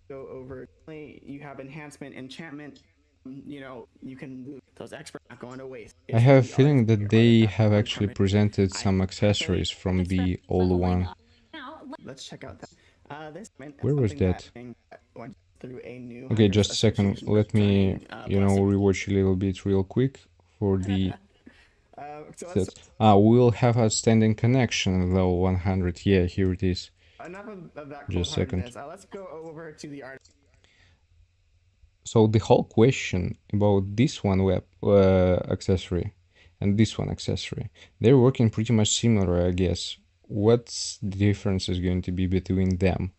go over. You have enhancement, enchantment. You can move those experts not going to waste. I have a feeling that they have actually presented some accessories from the old one. Let's check out that. Where was that? Went through a new Okay, just a second. Let me, rewatch a little bit real quick for the sets. We'll have outstanding connection level 100. Yeah, here it is. Enough of that. Just a second. Let's go over to the art. So the whole question about this one web accessory and this one accessory, they're working pretty much similar, I guess. What's the difference is going to be between them?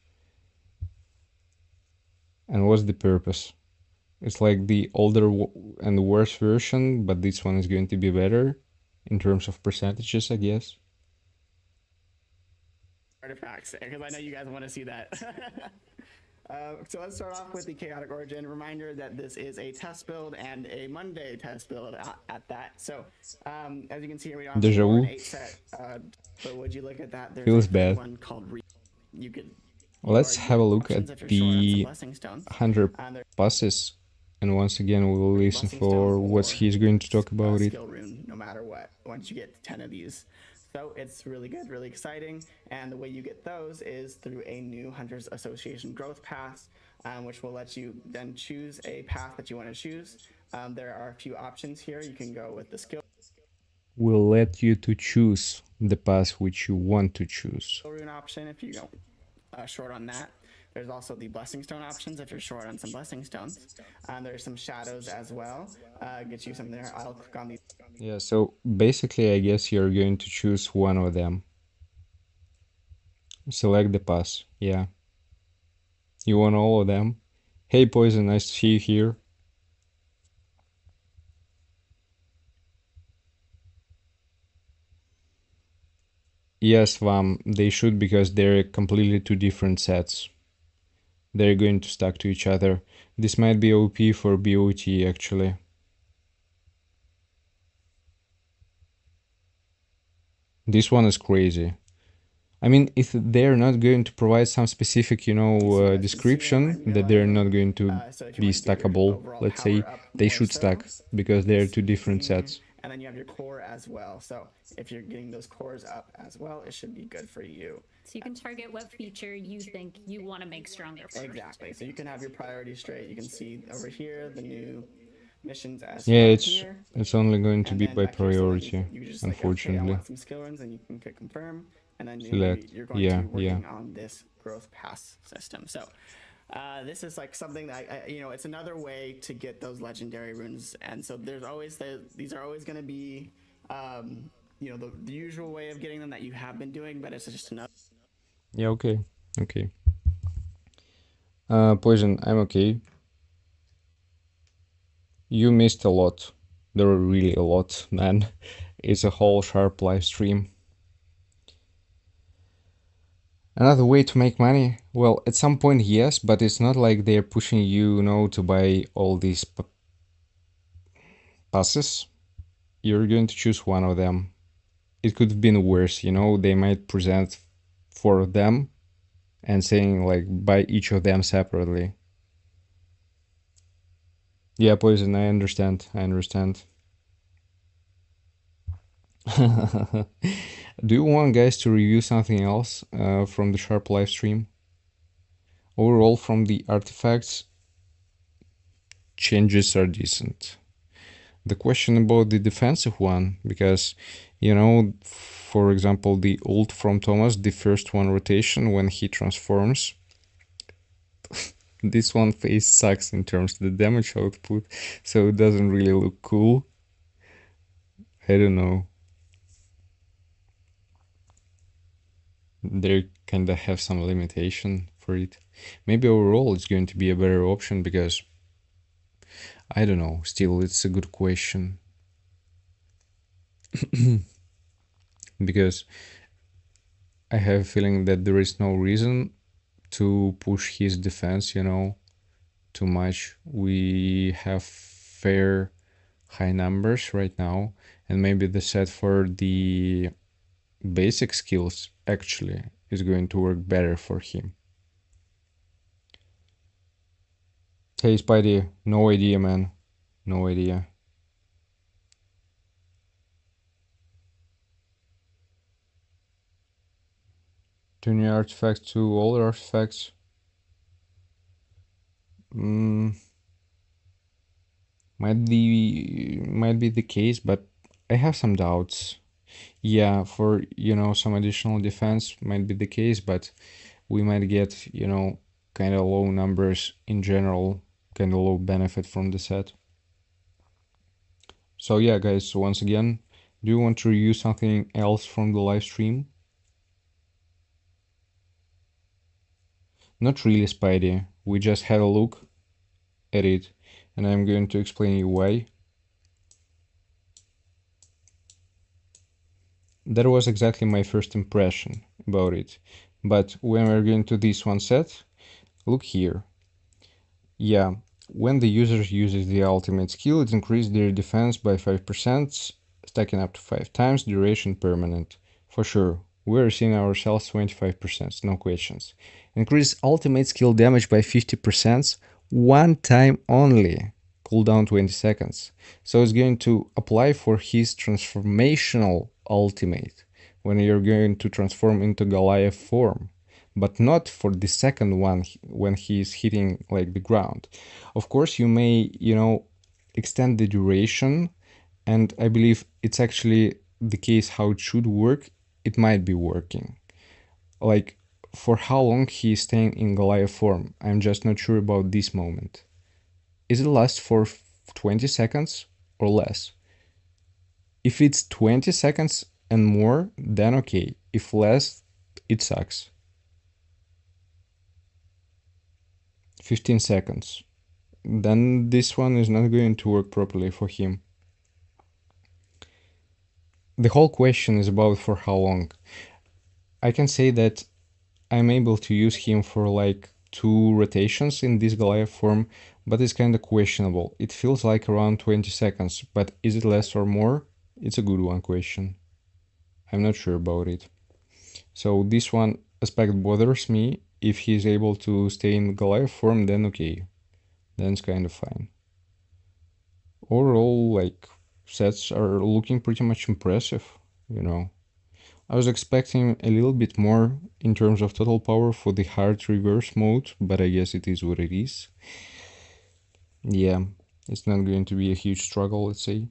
And what's the purpose? It's like the older and worse version, but this one is going to be better in terms of percentages, I guess. Artifacts, because I know you guys want to see that. So let's start off with the Chaotic Origin. Reminder that this is a test build and a Monday test build at that. So as you can see here, we don't have Deja vu. 8 set. But would you look at that? There's Feels a bad. one called you could. Let's have a look at the 100 passes, and once again we will listen for what he's going to talk about it. Skill rune, no matter what. Once you get 10 of these. So it's really good, really exciting, and the way you get those is through a new Hunters Association growth path, which will let you then choose a path that you want to choose. There are a few options here. You can go with the skill. Will let you to choose the path which you want to choose. Rune option if you go short on that. There's also the blessing stone options if you're short on some blessing stones. There's some shadows as well. Get you some there. I'll click on these. Yeah, so basically I guess you're going to choose one of them. Select the pass, yeah. You want all of them? Hey Poison, nice to see you here. Yes, Vam, they should because they're completely two different sets. They're going to stack to each other. This might be OP for BOT actually. This one is crazy. I mean, if they're not going to provide some specific, description that they're not going to be stackable, let's say, they should stack because they're two different sets. And then you have your core as well. So if you're getting those cores up as well, it should be good for you. So you can target what feature you think you want to make stronger first. Exactly. So you can have your priorities straight. You can see over here the new missions as Yeah, well it's only going to be by back here, so priority, you just unfortunately. Like, okay, I want some skill runs, and you can click confirm, and then Select. you're going to be working on this growth pass system. So this is like something that it's another way to get those legendary runes, and so there's always these are always going to be the usual way of getting them that you have been doing, but it's just another. Yeah, okay. Poison, I'm okay. You missed a lot. There were really a lot, man. It's a whole sharp live stream. Another way to make money? Well, at some point, yes, but it's not like they're pushing you, to buy all these passes. You're going to choose one of them. It could have been worse, they might present 4 of them and saying like buy each of them separately. Yeah, Poison, I understand. Do you want guys to review something else from the Sharp live stream? Overall, from the artifacts, changes are decent. The question about the defensive one, because, for example, the ult from Thomas, the first one rotation when he transforms, this one phase sucks in terms of the damage output, so it doesn't really look cool. I don't know. They kinda have some limitation for it. Maybe overall it's going to be a better option because I don't know, still it's a good question. Because I have a feeling that there is no reason to push his defense, too much. We have fair high numbers right now, and maybe the set for the basic skills actually is going to work better for him. Hey Spidey, no idea, man. No idea. Turn your artifact to all artifacts. Might be the case, but I have some doubts. Yeah, for some additional defense might be the case, but we might get kind of low numbers in general, kind of low benefit from the set. So yeah, guys, once again, do you want to review something else from the live stream? Not really, Spidey. We just had a look at it, and I'm going to explain you why. That was exactly my first impression about it. But when we're going to this one set, look here. Yeah, when the user uses the ultimate skill, it increases their defense by 5%, stacking up to 5 times, duration permanent. For sure, we're seeing ourselves 25%, no questions. Increase ultimate skill damage by 50%, one time only, cooldown 20 seconds. So it's going to apply for his transformational ultimate, when you're going to transform into Goliath form, but not for the second one when he is hitting like the ground. Of course, you may, extend the duration, and I believe it's actually the case how it should work. It might be working. Like, for how long he is staying in Goliath form, I'm just not sure about this moment. Is it last for 20 seconds or less? If it's 20 seconds and more, then okay. If less, it sucks. 15 seconds. Then this one is not going to work properly for him. The whole question is about for how long. I can say that I'm able to use him for like 2 rotations in this Goliath form, but it's kind of questionable. It feels like around 20 seconds, but is it less or more? It's a good one question. I'm not sure about it. So this one aspect bothers me. If he's able to stay in Goliath form, then okay. Then it's kind of fine. Overall, like, sets are looking pretty much impressive, I was expecting a little bit more in terms of total power for the hard reverse mode, but I guess it is what it is. Yeah, it's not going to be a huge struggle, let's say.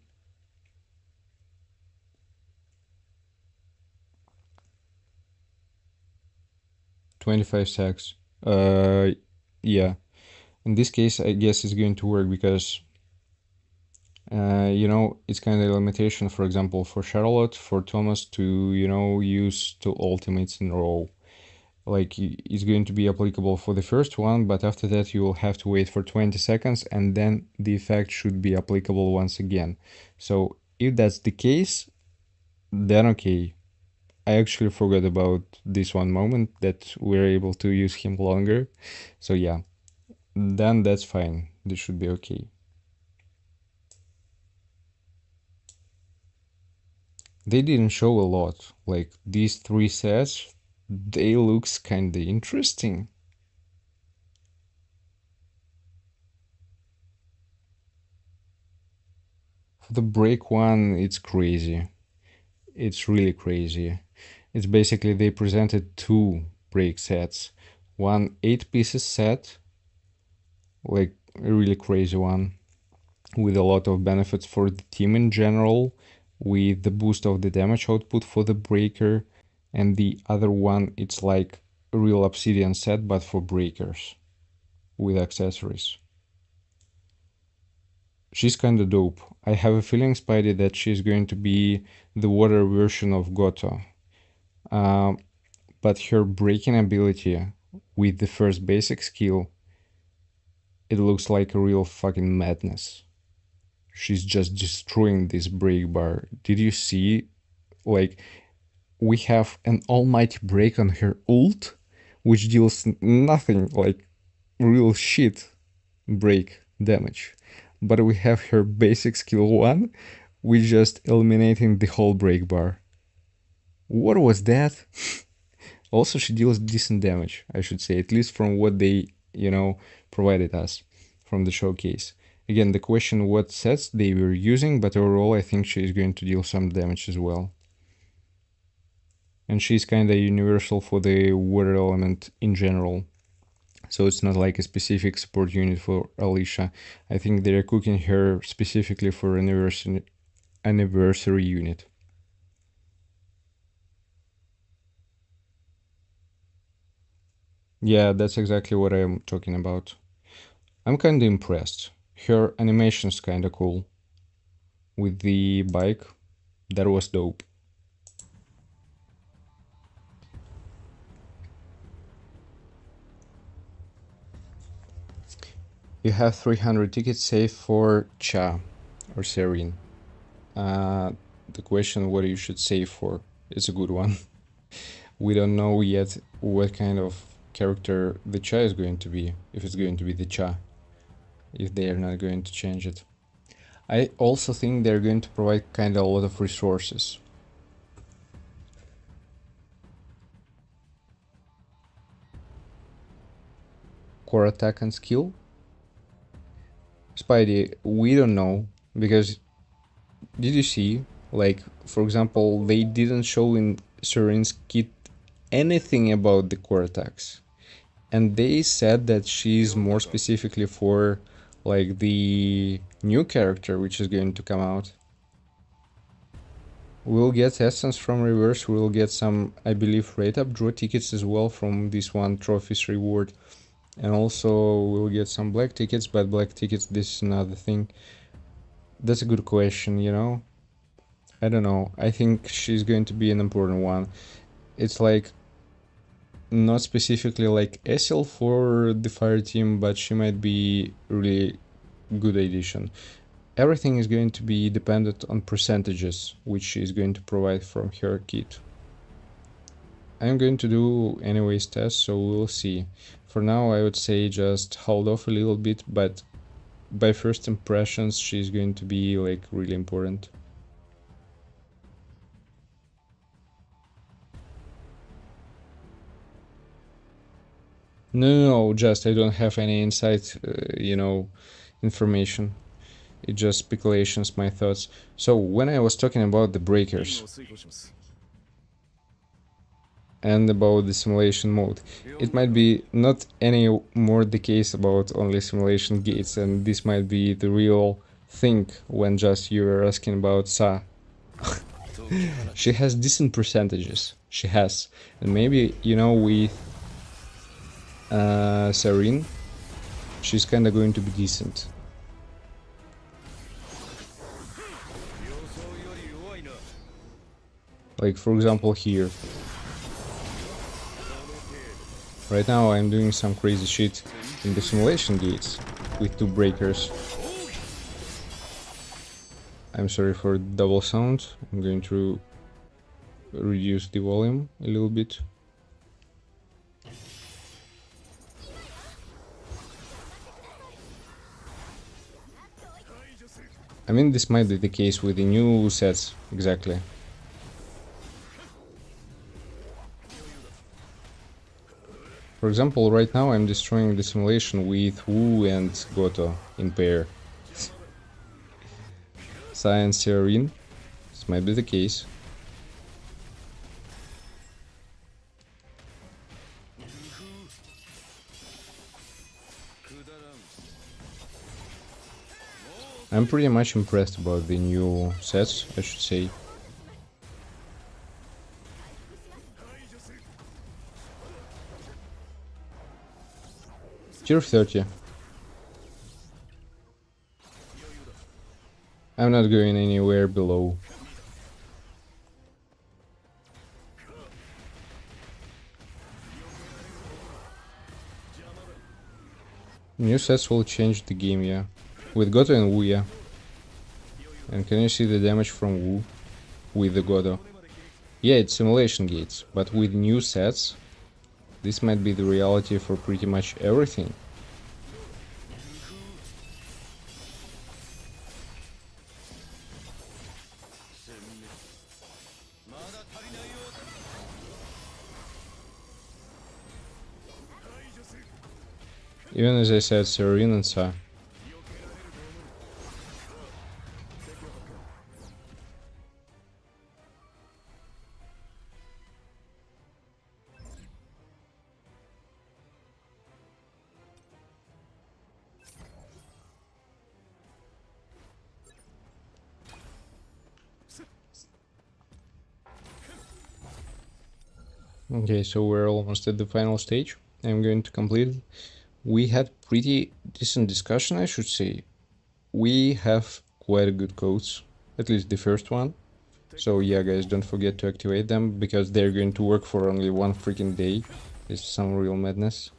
$25 secs. yeah, in this case, I guess it's going to work because, you know, it's kind of a limitation, for example, for Charlotte, for Thomas to, you know, use 2 ultimates in a row. Like, it's going to be applicable for the first one, but after that you will have to wait for 20 seconds and then the effect should be applicable once again. So if that's the case, then okay. I actually forgot about this one moment that we're able to use him longer. So yeah, then that's fine. This should be okay. They didn't show a lot. Like, these 3 sets, they looks kinda interesting. For the break one, it's crazy. It's really crazy. It's basically they presented 2 break sets. One 8 pieces set, like a really crazy one, with a lot of benefits for the team in general, with the boost of the damage output for the breaker, and the other one, it's like a real obsidian set but for breakers, with accessories. She's kinda dope. I have a feeling, Spidey, that she's going to be the water version of Goto. But her breaking ability with the first basic skill, it looks like a real fucking madness. She's just destroying this break bar. Did you see? Like, we have an almighty break on her ult, which deals nothing, like real shit break damage. But we have her basic skill 1, which just eliminating the whole break bar. What was that? Also, she deals decent damage, I should say, at least from what they, you know, provided us from the showcase. Again, the question what sets they were using, but overall I think she is going to deal some damage as well. And she's kinda universal for the water element in general. So it's not like a specific support unit for Alicia. I think they're cooking her specifically for anniversary unit. Yeah, that's exactly what I'm talking about. I'm kinda impressed. Her animation's kinda cool. With the bike, that was dope. You have 300 tickets saved for Cha or SEORIN. The question what you should save for is a good one. We don't know yet what kind of character the Cha is going to be, if it's going to be the Cha, if they are not going to change it. I also think they're going to provide kinda a lot of resources. Core attack and skill? Spidey, we don't know, because did you see, like, for example, they didn't show in SEORIN's kit anything about the core attacks. And they said that she's more specifically for, like, the new character which is going to come out. We'll get essence from reverse, we'll get some, I believe, rate up draw tickets as well from this one trophies reward. And also we'll get some black tickets, but black tickets, this is another thing. That's a good question, you know? I don't know. I think she's going to be an important one. It's like not specifically like Essil for the fire team, but she might be really good addition. Everything is going to be dependent on percentages, which she is going to provide from her kit. I'm going to do anyways tests, so we'll see. For now, I would say just hold off a little bit, but by first impressions, she's going to be like really important. No, just I don't have any insight, you know, information. It's just speculations, my thoughts. So when I was talking about the breakers and about the simulation mode, it might be not any more the case about only simulation gates, and this might be the real thing when just you were asking about Sa. She has decent percentages, she has, and maybe, you know, with SEORIN, she's kinda going to be decent. Like for example here. Right now I'm doing some crazy shit in the simulation gates with 2 breakers. I'm sorry for double sound. I'm going to reduce the volume a little bit. I mean, this might be the case with the new sets, exactly. For example, right now I'm destroying the simulation with Wu and Goto in pair. Sai and SEORIN, this might be the case. I'm pretty much impressed about the new sets, I should say. Tier 30. I'm not going anywhere below. New sets will change the game, yeah. With Goto and Wu, yeah. And can you see the damage from Wu with the Goto? Yeah, it's simulation gates, but with new sets, this might be the reality for pretty much everything. Even as I said, SEORIN and Sa. Okay, so we're almost at the final stage. I'm going to complete it. We had pretty decent discussion, I should say. We have quite good codes, at least the first one. So yeah, guys, don't forget to activate them, because they're going to work for only 1 freaking day. It's some real madness.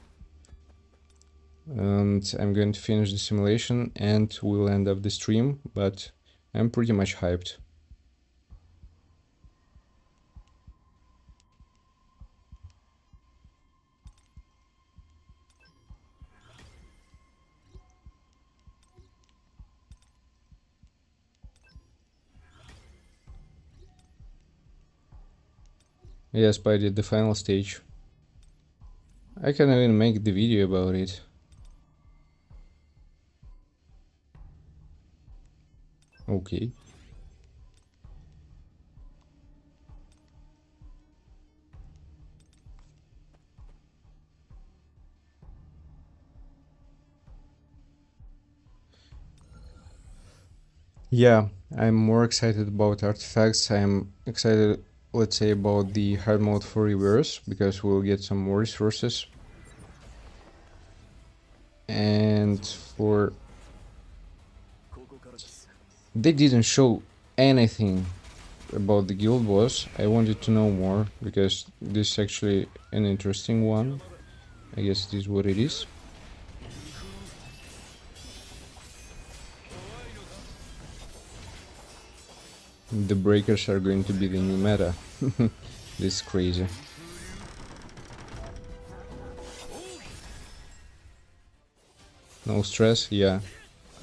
And I'm going to finish the simulation and we'll end up the stream, but I'm pretty much hyped. Yes, but I did the final stage. I can even make the video about it. Okay. Yeah, I'm more excited about artifacts. I'm excited, let's say, about the hard mode for reverse, because we'll get some more resources. And for... They didn't show anything about the guild boss. I wanted to know more, because this is actually an interesting one. I guess this is what it is. The breakers are going to be the new meta. This is crazy. No stress? Yeah,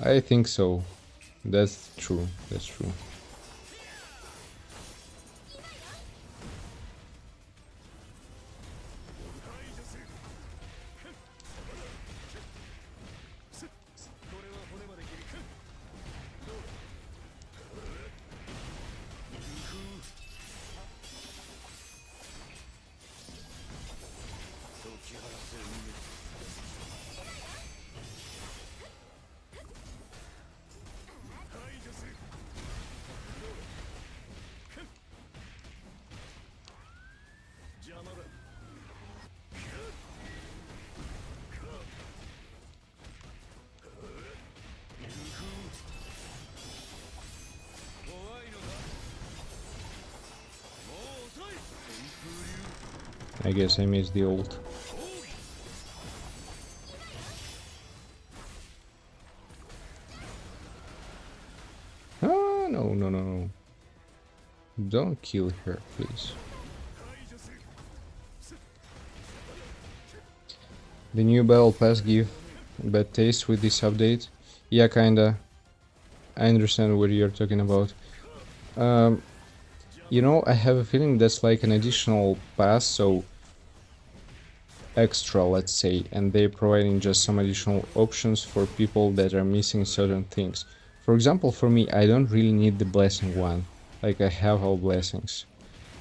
I think so. That's true, that's true. I guess I missed the ult. Ah, no, no, no, no. Don't kill her, please. The new battle pass give bad taste with this update. Yeah, kinda. I understand what you're talking about. You know, I have a feeling that's like an additional pass, so extra, let's say, and they're providing just some additional options for people that are missing certain things. For example, for me, I don't really need the blessing one. Like, I have all blessings.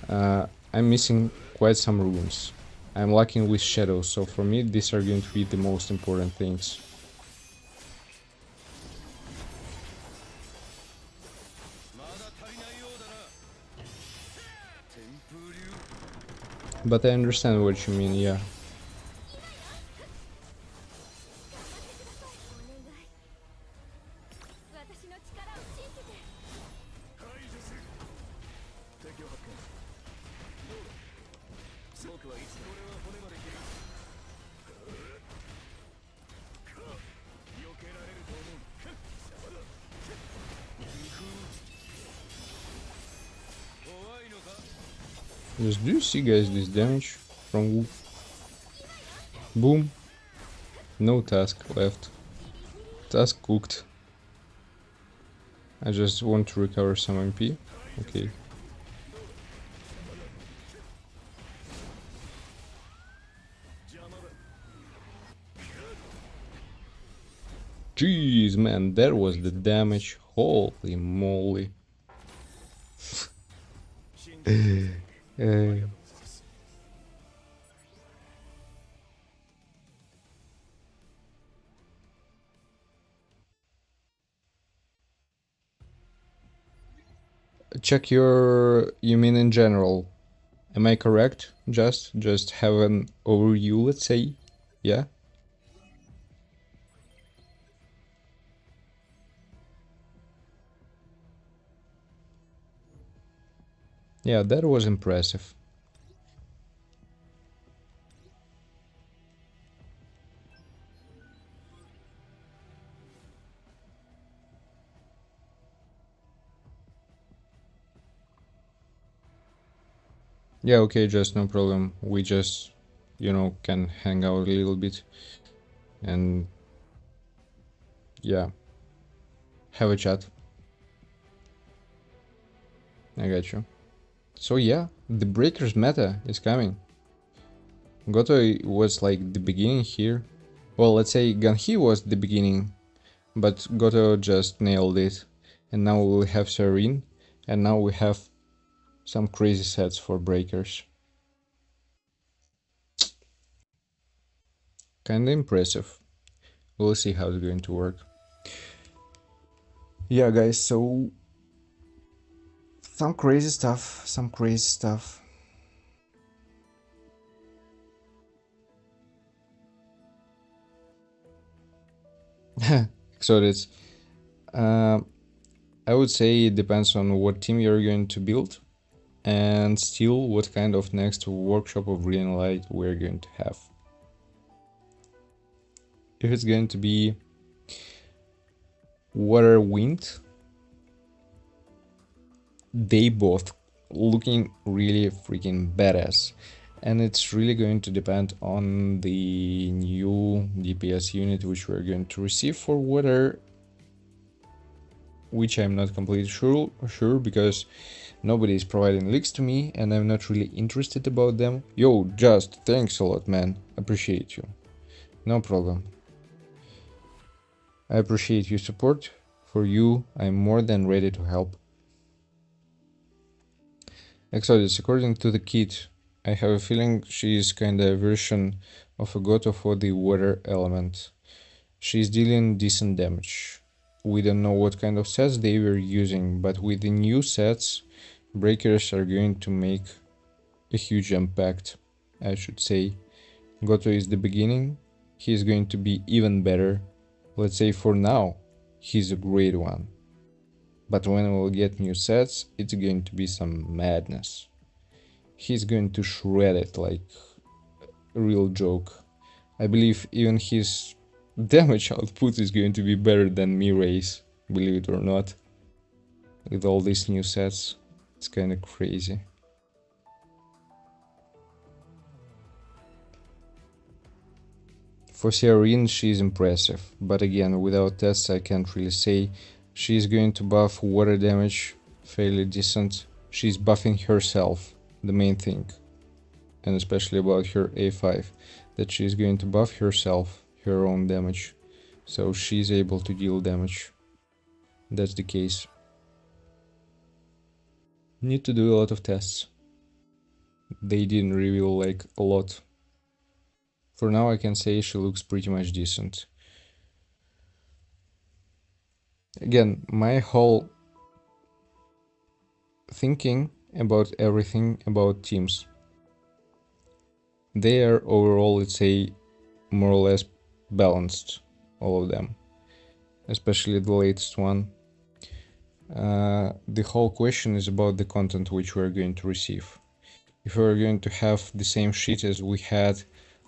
I'm missing quite some runes. I'm lacking with shadows, so for me these are going to be the most important things. But I understand what you mean, yeah. 私の力を信じて。 Just do you see, guys, this damage from Wu? Boom. No task left. Task cooked. I just want to recover some MP. Okay. Jeez, man, that was the damage. Holy moly. Check you mean in general. Am I correct? Just have an overview, let's say. Yeah? Yeah, that was impressive. Yeah, okay, just no problem. We just, you know, can hang out a little bit and yeah, have a chat. I got you. So yeah, the Breakers meta is coming. Goto was like the beginning here. Well, let's say Ganhi was the beginning, but Goto just nailed it. And now we'll have SEORIN, and now we have some crazy sets for Breakers. Kinda impressive. We'll see how it's going to work. Yeah, guys, so some crazy stuff. So it's I would say it depends on what team you're going to build and still what kind of next workshop of green light we're going to have. If it's going to be water wind, they both looking really freaking badass, and it's really going to depend on the new DPS unit which we're going to receive for water, which I'm not completely sure because nobody is providing leaks to me and I'm not really interested about them. Yo, Just, thanks a lot, man. Appreciate you. No problem. I appreciate your support. For you, I'm more than ready to help. Exodus, according to the kit, I have a feeling she is kinda a version of a Goto for the water element. She's dealing decent damage. We don't know what kind of sets they were using, but with the new sets, Breakers are going to make a huge impact, I should say. Goto is the beginning, he's going to be even better. Let's say for now, he's a great one. But when we'll get new sets, it's going to be some madness. He's going to shred it like a real joke. I believe even his damage output is going to be better than Mirai's, believe it or not. With all these new sets, it's kind of crazy. For SEORIN, she's impressive, but again, without tests I can't really say. She's going to buff water damage, fairly decent. She's buffing herself, the main thing. And especially about her A5, that she's going to buff herself, her own damage. So she's able to deal damage. That's the case. Need to do a lot of tests. They didn't reveal like a lot. For now I can say she looks pretty much decent. Again, my whole thinking about everything about teams, they are overall, let's say, more or less balanced, all of them, especially the latest one. The whole question is about the content which we're going to receive. If we're going to have the same sheet as we had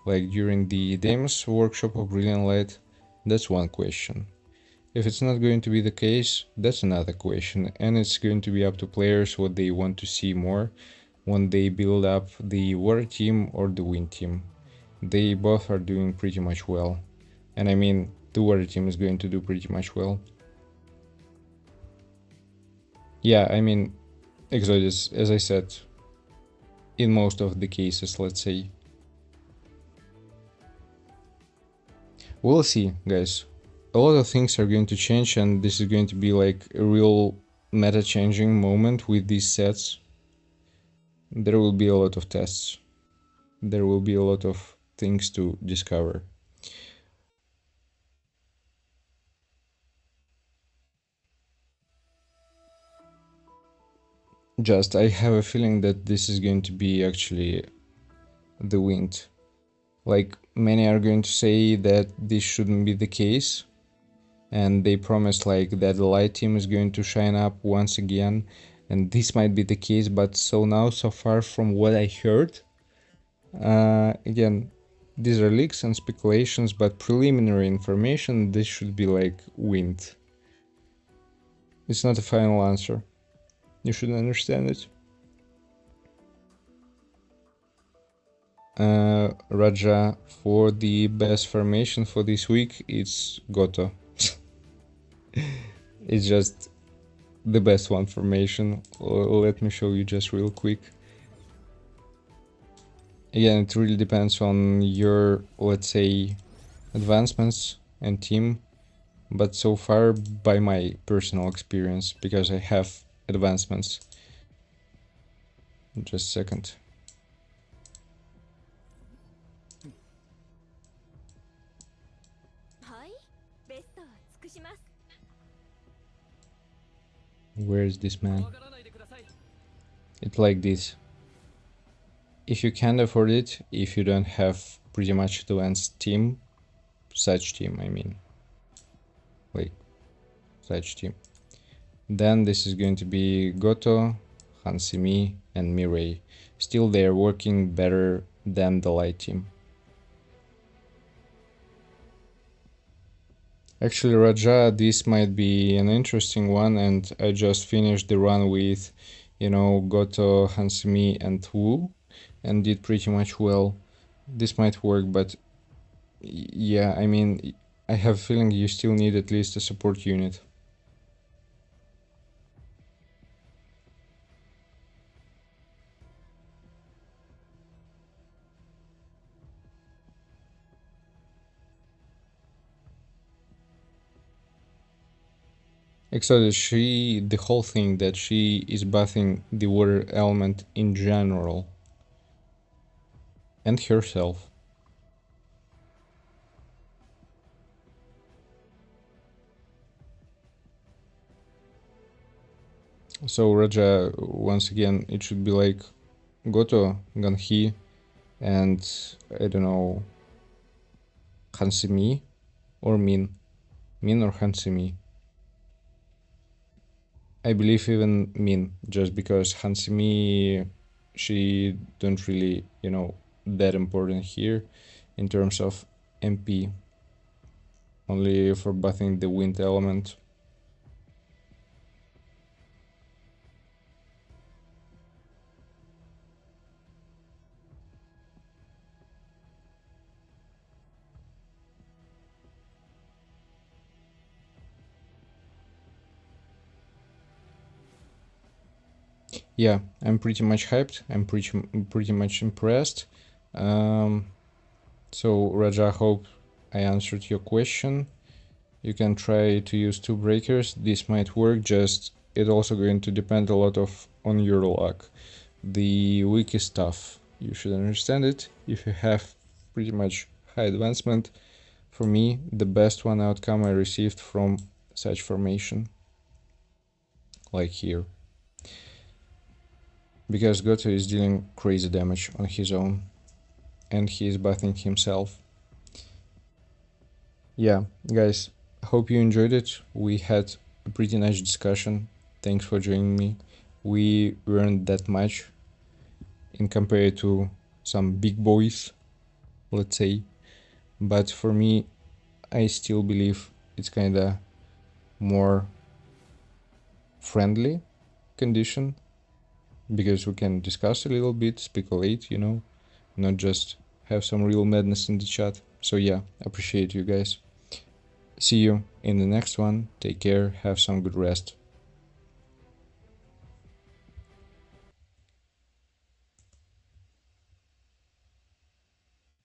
like during the Deimos workshop of Brilliant Light, that's one question. If it's not going to be the case, that's another question, and it's going to be up to players what they want to see more when they build up the water team or the wind team. They both are doing pretty much well, and I mean the water team is going to do pretty much well. Yeah, I mean Exodus, as I said, in most of the cases, let's say. We'll see, guys. A lot of things are going to change, and this is going to be like a real meta changing moment with these sets. There will be a lot of tests. There will be a lot of things to discover. Just, I have a feeling that this is going to be actually the wind. Like, many are going to say that this shouldn't be the case, and they promise like that the light team is going to shine up once again, and this might be the case, but so far from what I heard, again, these are leaks and speculations, but preliminary information, this should be like wind. It's not a final answer. You should understand it. Raja, for the best formation for this week, it's Goto. It's just the best one formation. Let me show you just real quick. Again, it really depends on your, let's say, advancements and team, but so far by my personal experience, because I have advancements. Just a second. Where is this man? It's like this. If you can't afford it, if you don't have pretty much advanced team, such team, I mean, like such team, then this is going to be Goto, Hansimi, and Mirai. Still, they are working better than the light team. Actually, Raja, this might be an interesting one, and I just finished the run with, you know, Goto, Hansimi, and Wu, and did pretty much well. This might work, but yeah, I mean, I have a feeling you still need at least a support unit. Exodus, the whole thing that she is buffing the water element in general. And herself. So Raja, once again, it should be like Goto, Ganhi, and I don't know, Hansimi or Min. Min or Hansimi. I believe even Min, just because Hansimi, she don't really, you know, that important here in terms of MP, only for buffing the wind element. Yeah, I'm pretty much hyped. I'm pretty much impressed. So Raja, hope I answered your question. You can try to use 2 breakers. This might work, just it's also going to depend a lot on your luck. The week is tough. You should understand it. If you have pretty much high advancement, for me, the best one outcome I received from such formation, like here. Because Goto is dealing crazy damage on his own, and he is buffing himself. Yeah, guys, hope you enjoyed it. We had a pretty nice discussion. Thanks for joining me. We weren't that much in compared to some big boys, let's say. But for me, I still believe it's kinda more friendly condition, because we can discuss a little bit, speculate, you know, not just have some real madness in the chat. So yeah, appreciate you guys. See you in the next one. Take care, have some good rest.